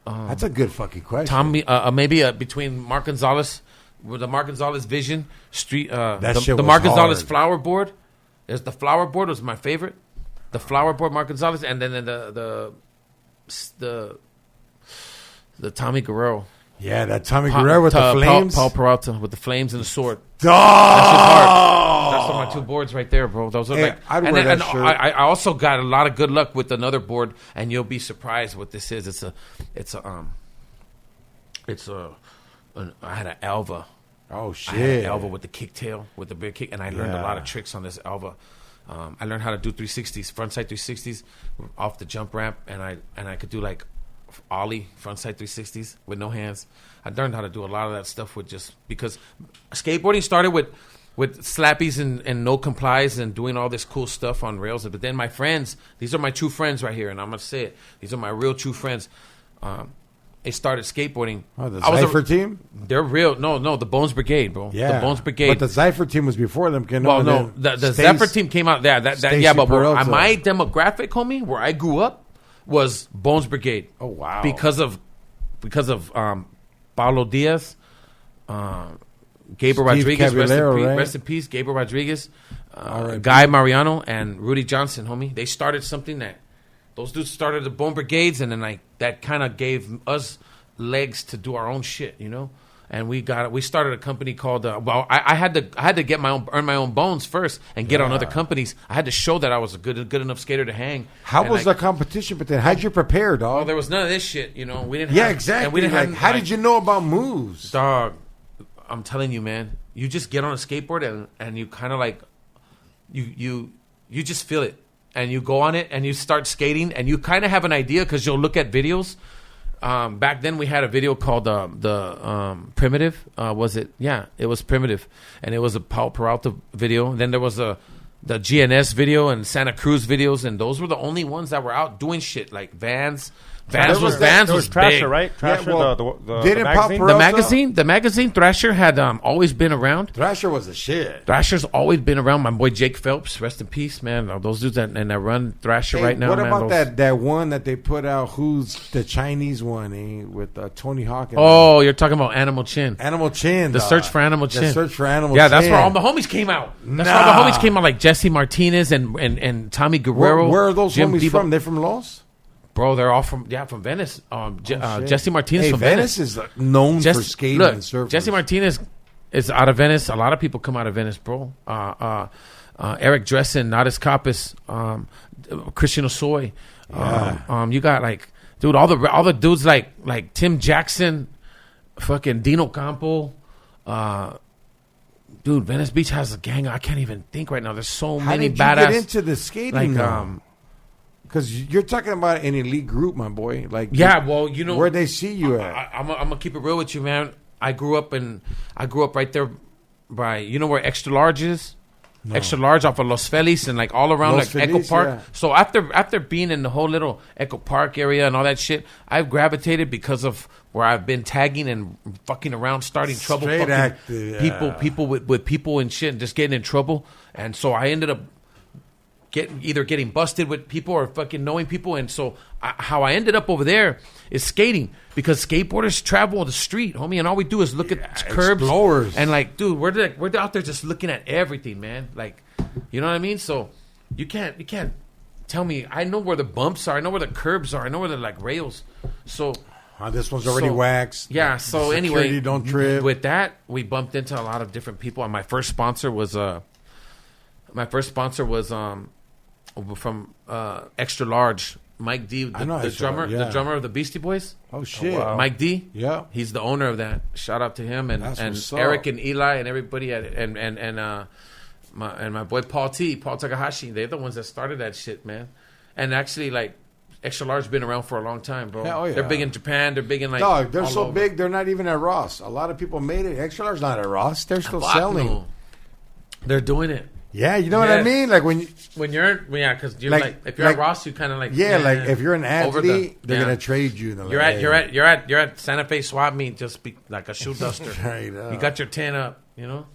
That's a good fucking question. Tommy, maybe between Mark Gonzalez, with the Mark Gonzalez Vision Street, That shit the was Mark Gonzalez hard. flower board. The flower board was my favorite. The flower board, Mark Gonzalez, and then the Tommy Guerrero. Yeah, that Tommy Guerrero with the flames. Paul Peralta with the flames and the sword. Oh! That's just hard. That's my two boards right there, bro. Those are Hey, like. I'd and wear then- that and shirt. I also got a lot of good luck with another board, and you'll be surprised what this is. I had an Alva. Oh I had shit! an Alva with the kicktail, with the big kick, and I learned a lot of tricks on this Alva. I learned how to do 360s, frontside 360s off the jump ramp, and I could do like ollie frontside 360s with no hands. I learned how to do a lot of that stuff with just because skateboarding started with slappies and no complies and doing all this cool stuff on rails. But then my friends, these are my true friends right here, and I'm gonna say it. These are my real true friends. They started skateboarding. Oh, the Cypher team? They're real. No, the Bones Brigade, bro. Yeah, The Bones Brigade. But the Cypher team was before them. Well, no, the Zephyr team came out there. But Peralta. my demographic, homie, where I grew up was Bones Brigade. Oh wow! Because of Paulo Diaz, Gabriel Rodriguez, Caballero, rest in peace, Gabriel Rodriguez, Guy Mariano, and Rudy Johnson, homie. They started something that those dudes started the Bone Brigades, and then that kind of gave us legs to do our own shit, you know. And we started a company called. I had to earn my own bones first and get on other companies. I had to show that I was a good enough skater to hang. How was the competition? But then, how'd you prepare, dog? Well, there was none of this shit, you know. We didn't. Yeah, have, exactly. And we didn't have, how did you know about moves, dog? I'm telling you, man. You just get on a skateboard and you kind of like, you just feel it, and you go on it and you start skating and you kind of have an idea because you'll look at videos. Back then we had a video called the Primitive. Was it? Yeah, it was Primitive, and it was a Paul Peralta video. And then there was the GNS video and Santa Cruz videos, and those were the only ones that were out doing shit like Vans. Vans was Trasher, big. right? Trasher, Yeah, well, the didn't Pop magazine. The magazine Thrasher had always been around. Thrasher was the shit. Thrasher's always been around. My boy Jake Phelps, rest in peace, man. Those dudes that run Thrasher right now. What man, about that one that they put out? Who's the Chinese one? With Tony Hawk. Oh, you're talking about Animal Chin. Animal Chin. The Search for Animal Chin. The Search for Animal Chin. Yeah, that's where all the homies came out. That's where all the homies came out, like Jesse Martinez and Tommy Guerrero. Where are those Jim homies Debo. from? They're from Los? Bro, they're all from Venice. Jesse Martinez from Venice is known for skating and surfing. Jesse Martinez is out of Venice. A lot of people come out of Venice, bro. Eric Dressen, Nadas Kappas, Christian Osoy. You got like, dude, all the dudes like Tim Jackson, fucking Dino Campo. Dude, Venice Beach has a gang. I can't even think right now. There's so many badass. How did you get into the skating? Like, because you're talking about an elite group, my boy. Like, yeah, well, you know, where they see you at. I'm gonna keep it real with you, man. I grew up right there by, you know where Extra Large is? No. Extra Large off of Los Feliz and like all around Los like Feliz, Echo Park. Yeah. So after being in the whole little Echo Park area and all that shit, I've gravitated because of where I've been tagging and fucking around, starting trouble, Straight active, yeah. people with people and shit, and just getting in trouble. And so I ended up getting busted with people or fucking knowing people. And so how I ended up over there is skating, because skateboarders travel the street, homie, and all we do is look at curbs. Explorers. And like, dude, we're out there just looking at everything, man. Like, you know what I mean? So you can't tell me. I know where the bumps are. I know where the curbs are. I know where the like rails. So this one's already waxed. Yeah. So anyway, don't trip. With that, we bumped into a lot of different people. And my first sponsor was from Extra Large, Mike D, the drummer, the drummer of the Beastie Boys. Oh shit, wow. Mike D. Yeah, he's the owner of that. Shout out to him and Eric and Eli and everybody and my boy Paul Takahashi. They're the ones that started that shit, man. And actually, like, Extra Large been around for a long time, bro. Yeah, oh yeah. They're big in Japan. They're big in like. Dog, they're so big. They're not even at Ross. A lot of people made it. Extra Large not at Ross. They're still selling. No. They're doing it. Yeah, you know what I mean? Like when you're because you're like if you're at Ross, you kind of like like if you're an athlete, they're gonna trade you. You're at Santa Fe swap meet, just be like a shoe duster. You got your 10 up, you know.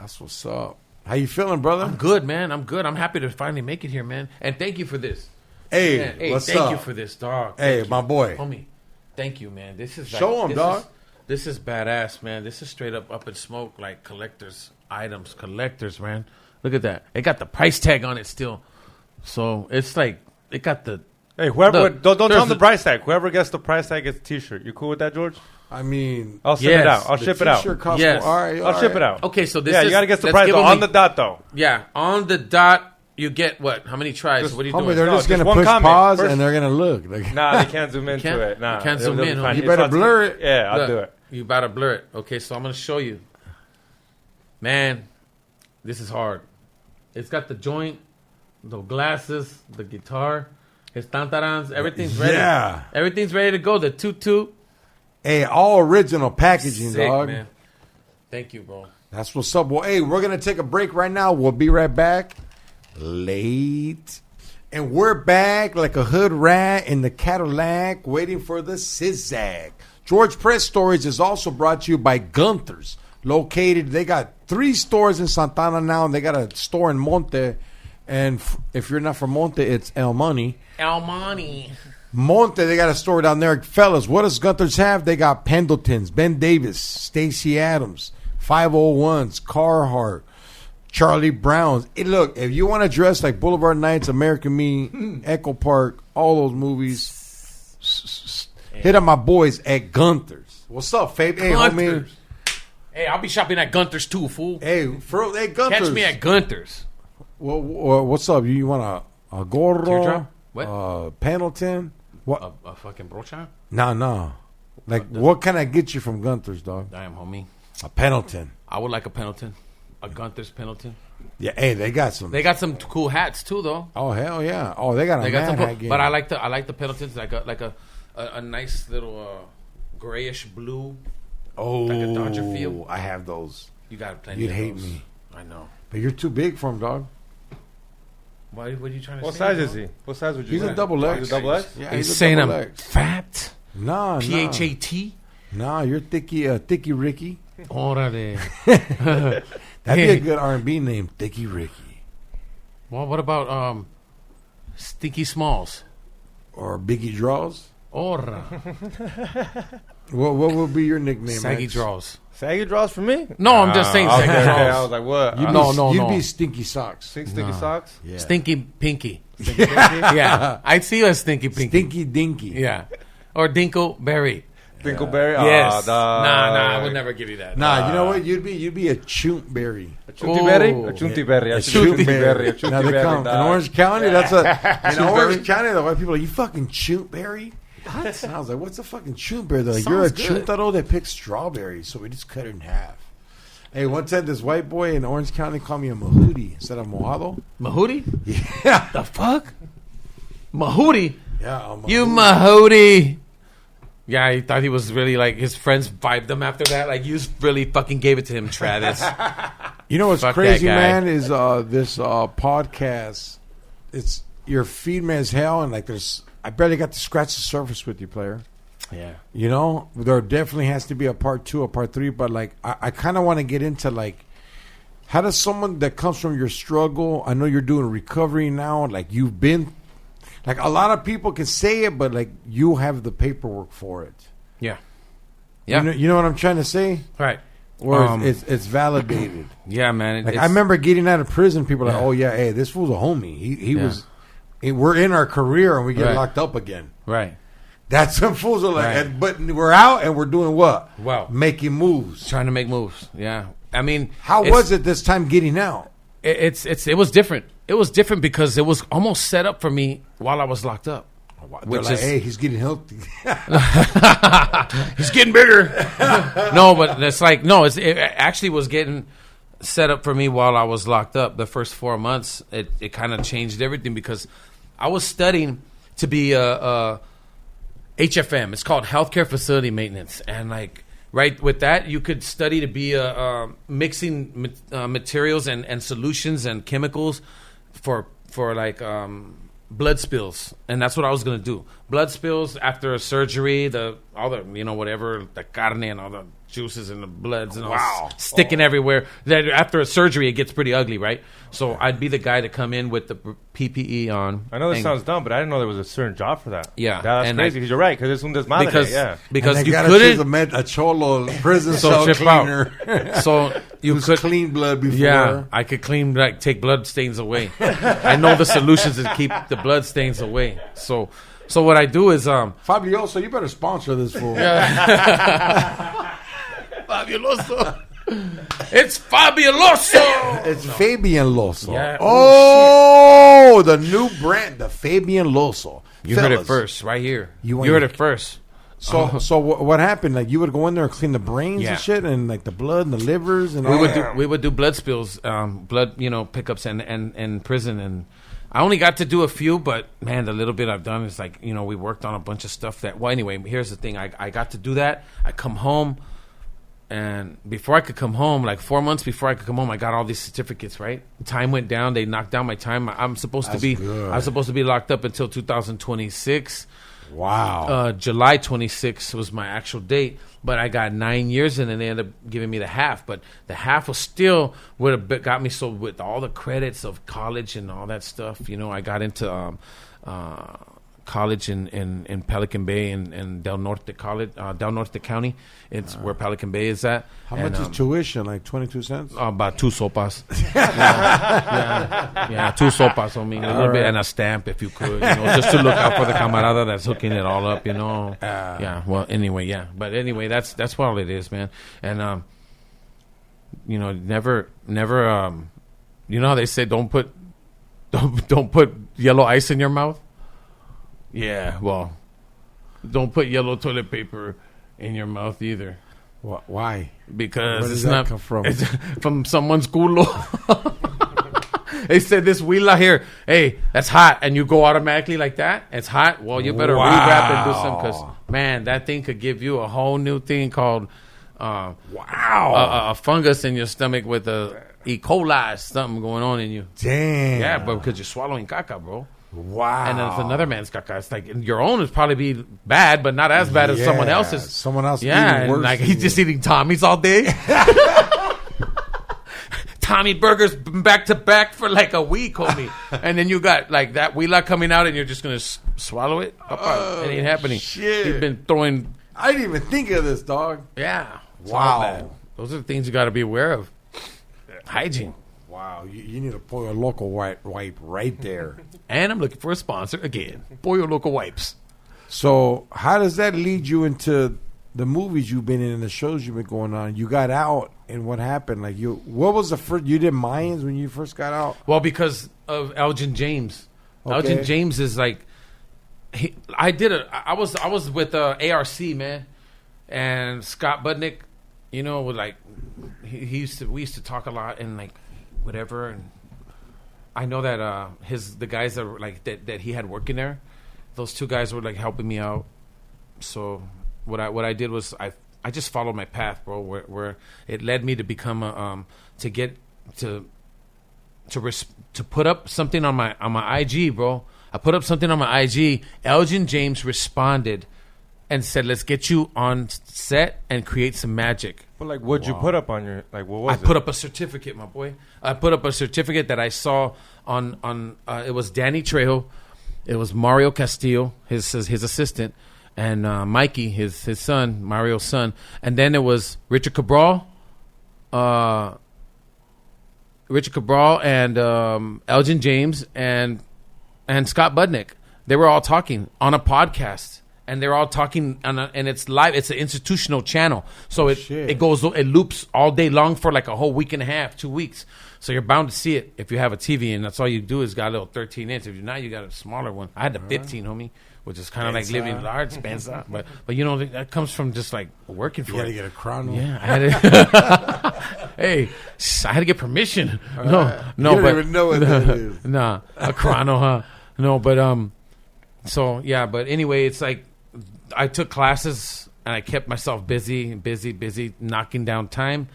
That's what's up. How you feeling, brother? I'm good, man. I'm good. I'm happy to finally make it here, man. And thank you for this. Hey, what's up? Thank you for this, dog. Hey, my boy, homie. Thank you, man. This is show him, dog. This is badass, man. This is straight up in smoke, like collectors items, man. Look at that. It got the price tag on it still. So it's like, it got the... Hey, whoever... Don't tell them the price tag. Whoever gets the price tag gets a t-shirt. You cool with that, George? I mean... I'll send it out. I'll ship it out. Yes. I'll ship it out. Okay, so this is... Yeah, you got to get the price on the dot, though. Yeah, on the dot, you get what? How many tries? What are you doing? They're just going to push pause and they're going to look. Nah, they can't zoom into it. Nah, you can't zoom in. You better blur it. Yeah, I'll do it. You better blur it. Okay, so I'm going to show you. Man, this is hard. It's got the joint, the glasses, the guitar, his tantarans, everything's ready. Yeah. Everything's ready to go. The tutu. Hey, all original packaging, sick, dog. Man. Thank you, bro. That's what's up. Well, hey, we're going to take a break right now. We'll be right back. Late. And we're back like a hood rat in the Cadillac waiting for the zigzag. George Press Stories is also brought to you by Gunther's. Located, they got 3 stores in Santana now, and they got a store in Monte. And if you're not from Monte, it's El Monte. El Monte. Monte, they got a store down there. Fellas, what does Gunther's have? They got Pendletons, Ben Davis, Stacey Adams, 501s, Carhartt, Charlie Browns. Hey, look, if you want to dress like Boulevard Nights, American Me, Echo Park, all those movies, hit up my boys at Gunther's. What's up, Fabe? Hey, homie. Hey, I'll be shopping at Gunther's too, fool. Hey, Gunther's. Catch me at Gunther's. Well, what's up? You want a gorro? Teardrop? What? Pendleton? What? A fucking brocha? No. Like, what can I get you from Gunther's, dog? Damn, homie. A Pendleton. I would like a Pendleton. A Gunther's Pendleton. Yeah, hey, they got some. They got some cool hats too, though. Oh hell yeah! Oh, they got some hat game. But I like the Pendletons, like a nice little grayish blue. Oh, like a Dodger feel. I have those. You got plenty. You'd of hate those. me. I know. But you're too big for him, dog. What are you trying to say? What size is he? What size would you say? He's a double X. He's a double X? Yeah, he's saying I'm fat? Nah. PHAT? Nah, you're Thicky Ricky. Órale. That'd be a good R&B name, Thicky Ricky. Well, what about Stinky Smalls? Or Biggie Draws? Ora. What would be your nickname? Saggy Max? Draws. Saggy Draws for me? No, I'm just saying Saggy Draws. Okay, I was like, what? You'd be Stinky Socks. Stinky Socks? Yeah. Stinky Pinky. Yeah. I'd see you as Stinky Pinky. Stinky Dinky. Yeah. Or Dinkle Berry. Dingleberry? Yes. Dog. Nah, I would never give you that. Nah, you know what? You'd be a chuntberry. A chuntiberry? Oh. A chuntiberry. A A chuntiberry. A chuntberry. Now they chuntiberry, come in dog. Orange County. That's a in Chuntberry? Orange County. The white people are like, you fucking chuntberry. What? And I was like, what's a fucking chuntberry? They're like, you're a Sounds good. chuntaro that picks strawberries. So we just cut it in half. Hey, one time this white boy in Orange County called me a mahootie instead of mojado. Mahootie? Yeah. The fuck? Mahootie? Yeah. A You mahootie. Mahootie. Yeah, he thought he was really like, his friends vibed him after that. Like, you really fucking gave it to him, Travis. You know what's Fuck crazy, that guy. man, is this podcast. It's you're feeding me as hell, and like there's I barely got to scratch the surface with you, player. Yeah. You know, there definitely has to be a part 2, a part 3, but like I kind of want to get into like how does someone that comes from your struggle? I know you're doing recovery now. Like you've been, like a lot of people can say it, but like you have the paperwork for it. Yeah. Yeah. You know what I'm trying to say? Right. Or it's validated. Yeah, man. Like I remember getting out of prison, people are like, Yeah. "Oh yeah, hey, this fool's a homie. He Yeah. was." We're in our career and we get Right. locked up again. Right. That's some fools are like, Right. but we're out and we're doing what? Wow. Making moves. Trying to make moves. Yeah. I mean, How it's- was it this time getting out? It was different. It was different because it was almost set up for me while I was locked up. They're Which like, is hey, he's getting healthy. he's getting bigger. No, but it's like it actually was getting set up for me while I was locked up. The first 4 months, it kind of changed everything because I was studying to be a HFM. It's called Healthcare Facility Maintenance, and like right with that, you could study to be mixing materials and solutions and chemicals for like blood spills, and that's what I was gonna do. Blood spills after a surgery, all the whatever, the carne and all the juices and the bloods and all sticking everywhere. That after a surgery, it gets pretty ugly, right? So I'd be the guy to come in with the PPE on. I know this and- sounds dumb, but I didn't know there was a certain job for that. Yeah, That's and crazy because you're right. Because it's un desmadre. because Yeah. because And they you gotta choose couldn't. a cholo prison So cell chip cleaner. out. So you Who's could clean blood before. Yeah, I could clean, like, take blood stains away. I know the solutions to keep the blood stains away. So what I do is Fabioso, you better sponsor this fool. Fabuloso. It's Fabuloso. It's Fabian Loso. Yeah. Oh, the new brand, the Fabian Loso. You heard it Fellas, first, right here. You You heard it first. So what happened? Like you would go in there and clean the brains Yeah. and shit, and like the blood and the livers and We all would that. do blood spills, blood pickups and prison, and I only got to do a few, but man, the little bit I've done is like we worked on a bunch of stuff that. Well, anyway, here's the thing: I got to do that. I come home. And before I could come home, like 4 months before I could come home, I got all these certificates. Right, time went down. They knocked down my time. I'm supposed to be locked up until 2026. Wow. July 26th was my actual date, but I got 9 years, and then they ended up giving me the half. But the half was still would have got me. So with all the credits of college and all that stuff, I got into college in Pelican Bay and Del Norte College, Del Norte County. It's where Pelican Bay is at. How much is tuition? Like 22 cents? About 2 sopas. yeah, 2 sopas on me. A little bit and a stamp if you could, just to look out for the camarada that's hooking it all up, Yeah, well, anyway, yeah. But anyway, that's what all it is, man. And, never, you know how they say don't put yellow ice in your mouth? Yeah, well, don't put yellow toilet paper in your mouth either. Why? Because Where it's does that not come from? It's from someone's culo. They said this huila here. Hey, that's hot, and you go automatically like that. It's hot. Well, you better rewrap and do something because man, that thing could give you a whole new thing called a fungus in your stomach with a E. coli, something going on in you. Damn. Yeah, but because you're swallowing caca, bro. Wow. And then if another man's caca, it's like your own would probably be bad, but not as bad as someone Yeah, else's. someone else yeah, eating and worse like than he's you. just eating Tommy's all day. Tommy burgers back to back for like a week, homie. And then you got like that wheeler coming out, and you're just gonna swallow it. It ain't happening. shit. He's been throwing. I didn't even think of this, dog. Yeah. It's Wow. all bad. Those are the things you got to be aware of. Hygiene. Wow. You need to pour a local wipe right there. And I'm looking for a sponsor again. Boy, your local wipes. So how does that lead you into the movies you've been in and the shows you've been going on, you got out, and what happened? Like, what was the first? You did Mayans when you first got out? Well, because of Elgin James. Okay. Elgin James is like, I was with ARC, man, and Scott Budnick, you know, with like, we used to talk a lot and like, whatever, and I know that the guys that were like that he had working there, those two guys were like helping me out. So what I did was I just followed my path, bro. Where it led me to become to put up something on my IG, bro. I put up something on my IG. Elgin James responded and said, "Let's get you on set and create some magic." But like, what'd you put up on your what was it? I put up a certificate, my boy. I put up a certificate that I saw on it was Danny Trejo, it was Mario Castillo, his assistant, and Mikey, his son, Mario's son, and then it was Richard Cabral and Elgin James and Scott Budnick. They were all talking on a podcast. And they're all talking, and it's live. It's an institutional channel, so it loops all day long for like a whole week and a half, 2 weeks. So you're bound to see it if you have a TV, and that's all you do is got a little 13-inch. If you're not, you got a smaller one. I had the 15, homie, which is kind of like living large, Spencer. But you know that comes from just like working for it. You got to get a chrono. Yeah, I had to. Hey, I had to get permission. No, you don't but even know what that is. Nah, a chrono, huh? No, but so yeah, but anyway, it's like. I took classes and I kept myself busy, knocking down time.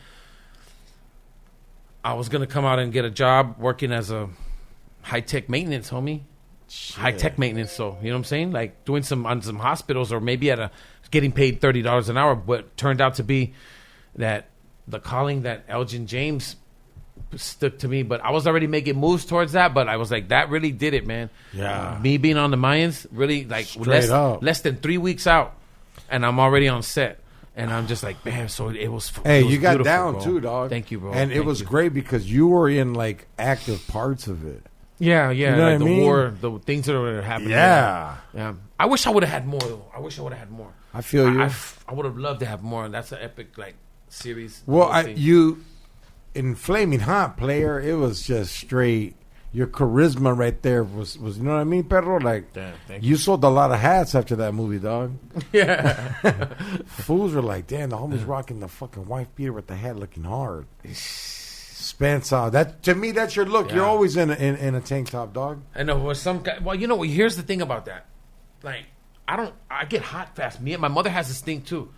I was going to come out and get a job working as a high-tech maintenance, homie. Shit. High-tech maintenance, so, you know what I'm saying? Like doing on some hospitals or maybe getting paid $30 an hour, but turned out to be that the calling that Elgin James stuck to me, but I was already making moves towards that, but I was like, that really did it, man. Yeah. Me being on the Mayans, really, like, less than 3 weeks out, and I'm already on set. And I'm just like, man, so it was Hey, it was you got beautiful, down, bro. too, dog. Thank you, bro. And it was great because you were in, like, active parts of it. Yeah. You know like what I the mean? war, the things that were happening. Yeah. Yeah. I wish I would have had more, though. I feel you. I would have loved to have more. That's an epic, like, series. Well, in Flaming Hot, player, it was just straight. Your charisma right there was you know what I mean, Pedro? Like, damn, you sold a lot of hats after that movie, dog. Yeah. Fools were like, damn, the homie's rocking the fucking wife beater with the hat looking hard. Spencer, to me, that's your look. Yeah. You're always in a tank top, dog. I know. Some guy. Well, you know, here's the thing about that. Like, I get hot fast. My mother has this thing too.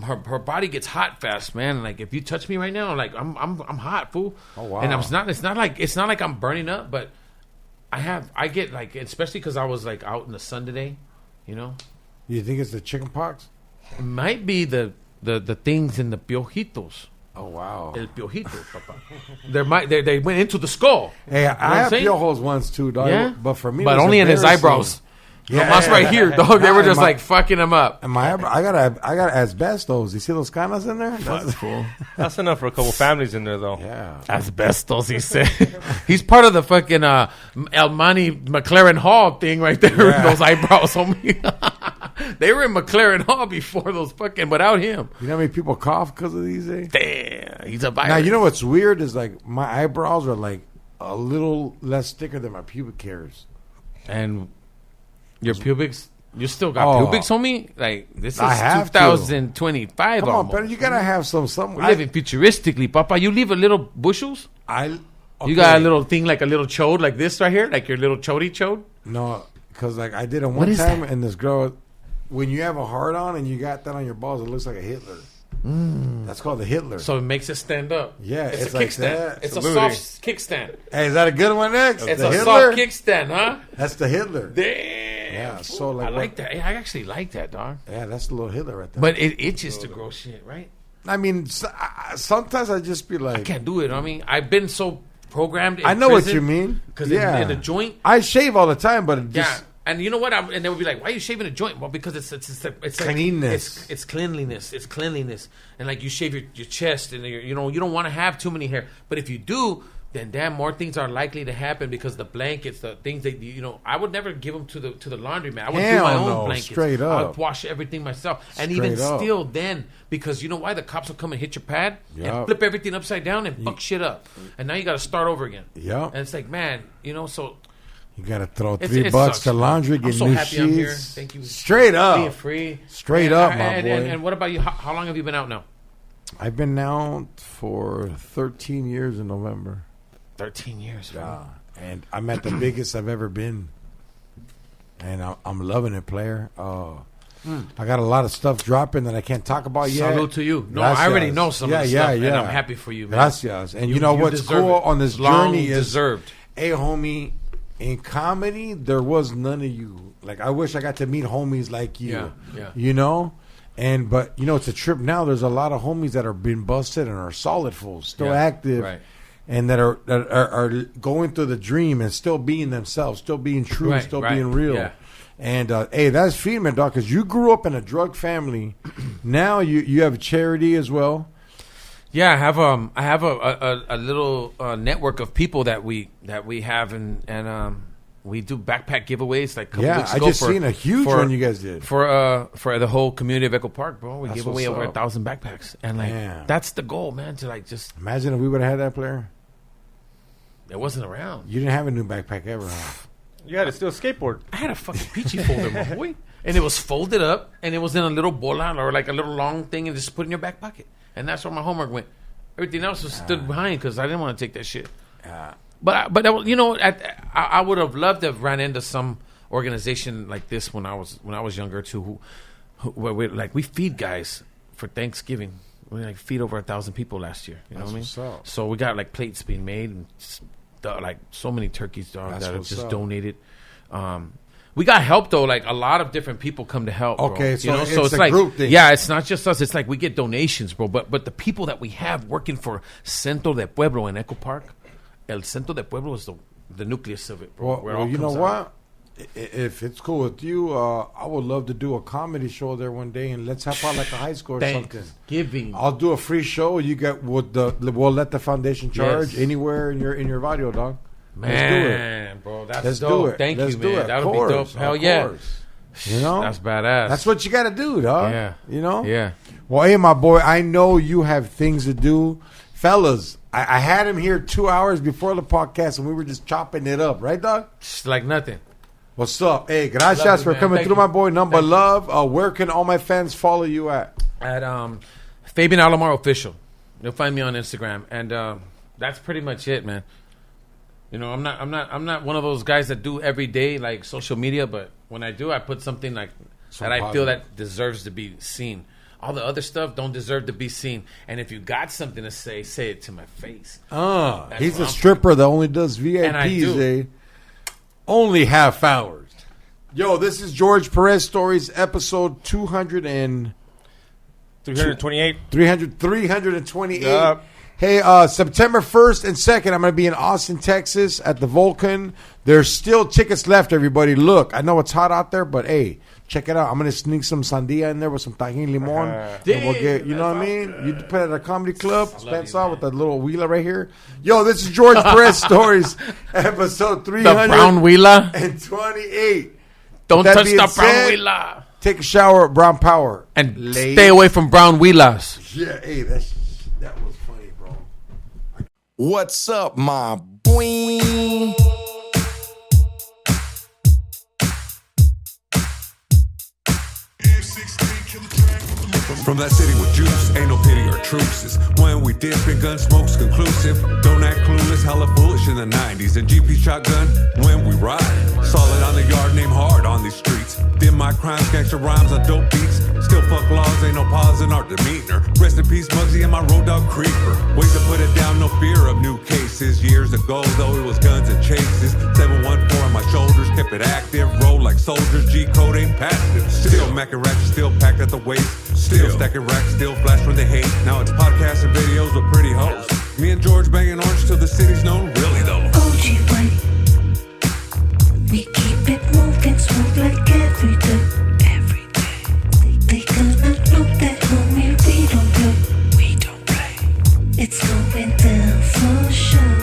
Her body gets hot fast, man. Like if you touch me right now, like I'm hot, fool. Oh wow! And it's not like I'm burning up, but I get like, especially because I was like out in the sun today, you know. You think it's the chicken pox? It might be the things in the piojitos. Oh wow! El piojito, papa. They went into the skull. Hey, you know I have piojos once too, dog. Yeah? But for me, but it was only in his embarrassing. eyebrows. Yeah, that's right here, dog. They were just like fucking him up. And I got asbestos. You see those canas in there? That's cool. That's enough for a couple families in there, though. Yeah. Asbestos, he said. He's part of the fucking Elmani McLaren Hall thing right there with those eyebrows, homie. They were in McLaren Hall before those fucking, without him. You know how many people cough because of these things? Damn, he's a virus. Now, you know what's weird is like my eyebrows are like a little less thicker than my pubic hairs. And your pubics, you still got pubics, homie? Like, this is I have 2025 Come on, almost. Peter, you gotta have some. We're living futuristically, papa. You leave a little bushels? You got a little thing like a little chode like this right here? Like your little chode? No, because like I did it one time and this girl, when you have a hard on and you got that on your balls, it looks like a Hitler. That's called the Hitler. So it makes it stand up. Yeah, it's a like kickstand. that. It's a soft kickstand. Hey, is that a good one, Nick? It's the a Hitler? soft kickstand, huh? That's the Hitler. Damn. Yeah, so like I like that. I actually like that, dog. Yeah, that's the little Hitler right there. But it itches to grow shit, right? I mean, sometimes I just be like, I can't do it. I mean, I've been so programmed. I know what you mean. Because in the joint, I shave all the time, but it just And you know what? And they would be like, "Why are you shaving a joint?" Well, because it's cleanness. It's cleanliness. It's cleanliness. And like you shave your chest, and you don't want to have too many hair. But if you do, then damn, more things are likely to happen because the blankets, the things that I would never give them to the laundromat. I would do my own blankets. Straight up. I would wash everything myself, and Straight even up. still, then because you know why the cops will come and hit your pad and flip everything upside down and fuck shit up, and now you got to start over again. Yeah, and it's like, man, so. You gotta throw It $3 sucks, to laundry, get I'm so new happy I'm here. sheets. Thank you. Straight up. Being free. Straight up, my boy. And what about you? How long have you been out now? I've been out for 13 years in November. 13 years. Yeah, and I'm at the biggest I've ever been, and I'm loving it, player. I got a lot of stuff dropping that I can't talk about yet. Salute to you. No, Gracias. I already know some of the stuff, and I'm happy for you, man. Gracias. And you know what's cool on this journey is, deserved. Hey, homie, in comedy, there was none of you. Like, I wish I got to meet homies like you. Yeah. You know? But, it's a trip now. There's a lot of homies that are being busted and are solid fools, still active. Right. And that are going through the dream and still being themselves, still being true, still being real. Yeah. And, hey, that's feeding, dog, because you grew up in a drug family. Now you have a charity as well. Yeah, I have a little network of people that we have, and we do backpack giveaways. Like a couple weeks ago, I just seen a huge one you guys did for the whole community of Echo Park, bro. We gave away over 1,000 backpacks, and that's the goal, man. To just imagine if we would have had that, player. It wasn't around. You didn't have a new backpack ever, huh? You had to steal a skateboard. I had a fucking peachy folder, my boy, and it was folded up, and it was in a little bola or like a little long thing, and just put in your back pocket. And that's where my homework went. Everything else was stood behind because I didn't want to take that shit. But I would have loved to have ran into some organization like this when I was younger too. Where we feed guys for Thanksgiving. We feed over 1,000 people last year. You know what I mean? So we got plates being made and so many turkeys, dog, that are just donated. We got help though. A lot of different people come to help. Okay, bro. so it's a group thing. Yeah, it's not just us. It's we get donations, bro. But the people that we have working for Centro de Pueblo in Echo Park, El Centro de Pueblo is the nucleus of it, bro. Well, you know what? If it's cool with you, I would love to do a comedy show there one day, and let's have a high score or something. Thanksgiving. I'll do a free show. You get we'll let the foundation charge anywhere in your video, dog. Man, let's do it, bro, that's let's dope. Do it. Thank let's you, do man. It. That'll be dope. Hell yeah. That's badass. That's what you got to do, dog. Yeah. Yeah. Well, hey, my boy, I know you have things to do, fellas. I had him here 2 hours before the podcast, and we were just chopping it up, right, dog? Just like nothing. What's up? Hey, gracias for coming through, my boy. Number love. Where can all my fans follow you at? At Fabian Alomar Official. You'll find me on Instagram, and that's pretty much it, man. I'm not one of those guys that do every day social media, but when I do, I put something that I feel that deserves to be seen. All the other stuff don't deserve to be seen. And if you got something to say it to my face. He's a stripper that only does VIPs, only half hours. Yo, this is George Perez Stories, episode 328. 328. Yep. Hey, September 1st and 2nd, I'm going to be in Austin, Texas at the Vulcan. There's still tickets left, everybody. Look, I know it's hot out there, but hey, check it out. I'm going to sneak some sandia in there with some tajin limon. And we'll get, you know what I mean? You put it at a comedy club, Spencer, with that little wheeler right here. Yo, this is George Perez Stories, episode 328. The brown wheeler. Don't touch the brown wheeler. Take a shower at Brown Power. And stay away from brown wheelers. Yeah, hey, that was funny, bro. What's up, my boiii? From that city with juice, ain't no pity or truces. When we dip and gun smoke's conclusive. Don't act clueless, hella foolish in the 90s. And GP shotgun when we ride. Solid on the yard, name hard on these streets. Did my crimes, gangster rhymes on dope beats. Still fuck laws, ain't no pause in our demeanor. Rest in peace, Muggsy and my road dog creeper. Ways to put it down, no fear of new cases. Years ago, though, it was guns and chases. 714 on my shoulders, kept it active. Roll like soldiers, G-code ain't passive. Still macking ratchet, still packed at the waist. Still stacking racks, still flash when they hate. Now it's podcasts and videos with pretty hoes. Me and George banging orange till the city's known, really though. OG white. We keep it moving smooth like every day. Every day. They gonna know that homie, we don't play. We don't play. It's going down for sure.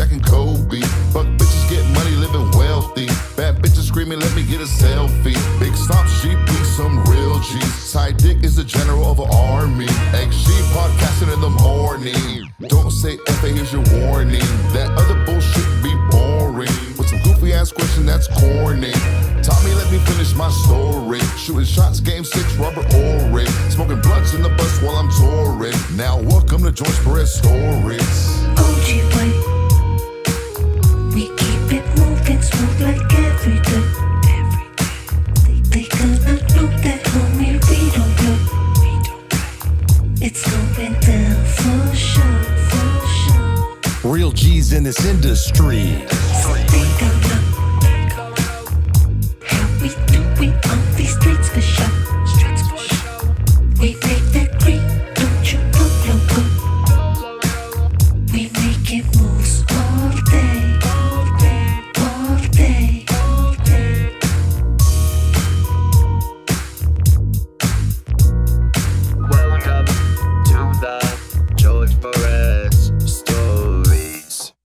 Shaq and Kobe. Fuck bitches, get money, living wealthy. Bad bitches screaming, let me get a selfie. Big stomp, sheep, be some real G's. Side dick is the general of an army. Egg sheep podcasting in the morning. Don't say FA, here's your warning. That other bullshit be boring. With some goofy ass question that's corny. Tommy, let me finish my story. Shooting shots, game 6, rubber orange. Smoking blunts in the bus while I'm touring. Now welcome to George Perez Stories. OG way. We keep it moving smooth like every day. They gonna know that homie, we don't play. It's going down for sure, for sure. Real G's in this industry. So they gonna know how we do it on these streets for sure.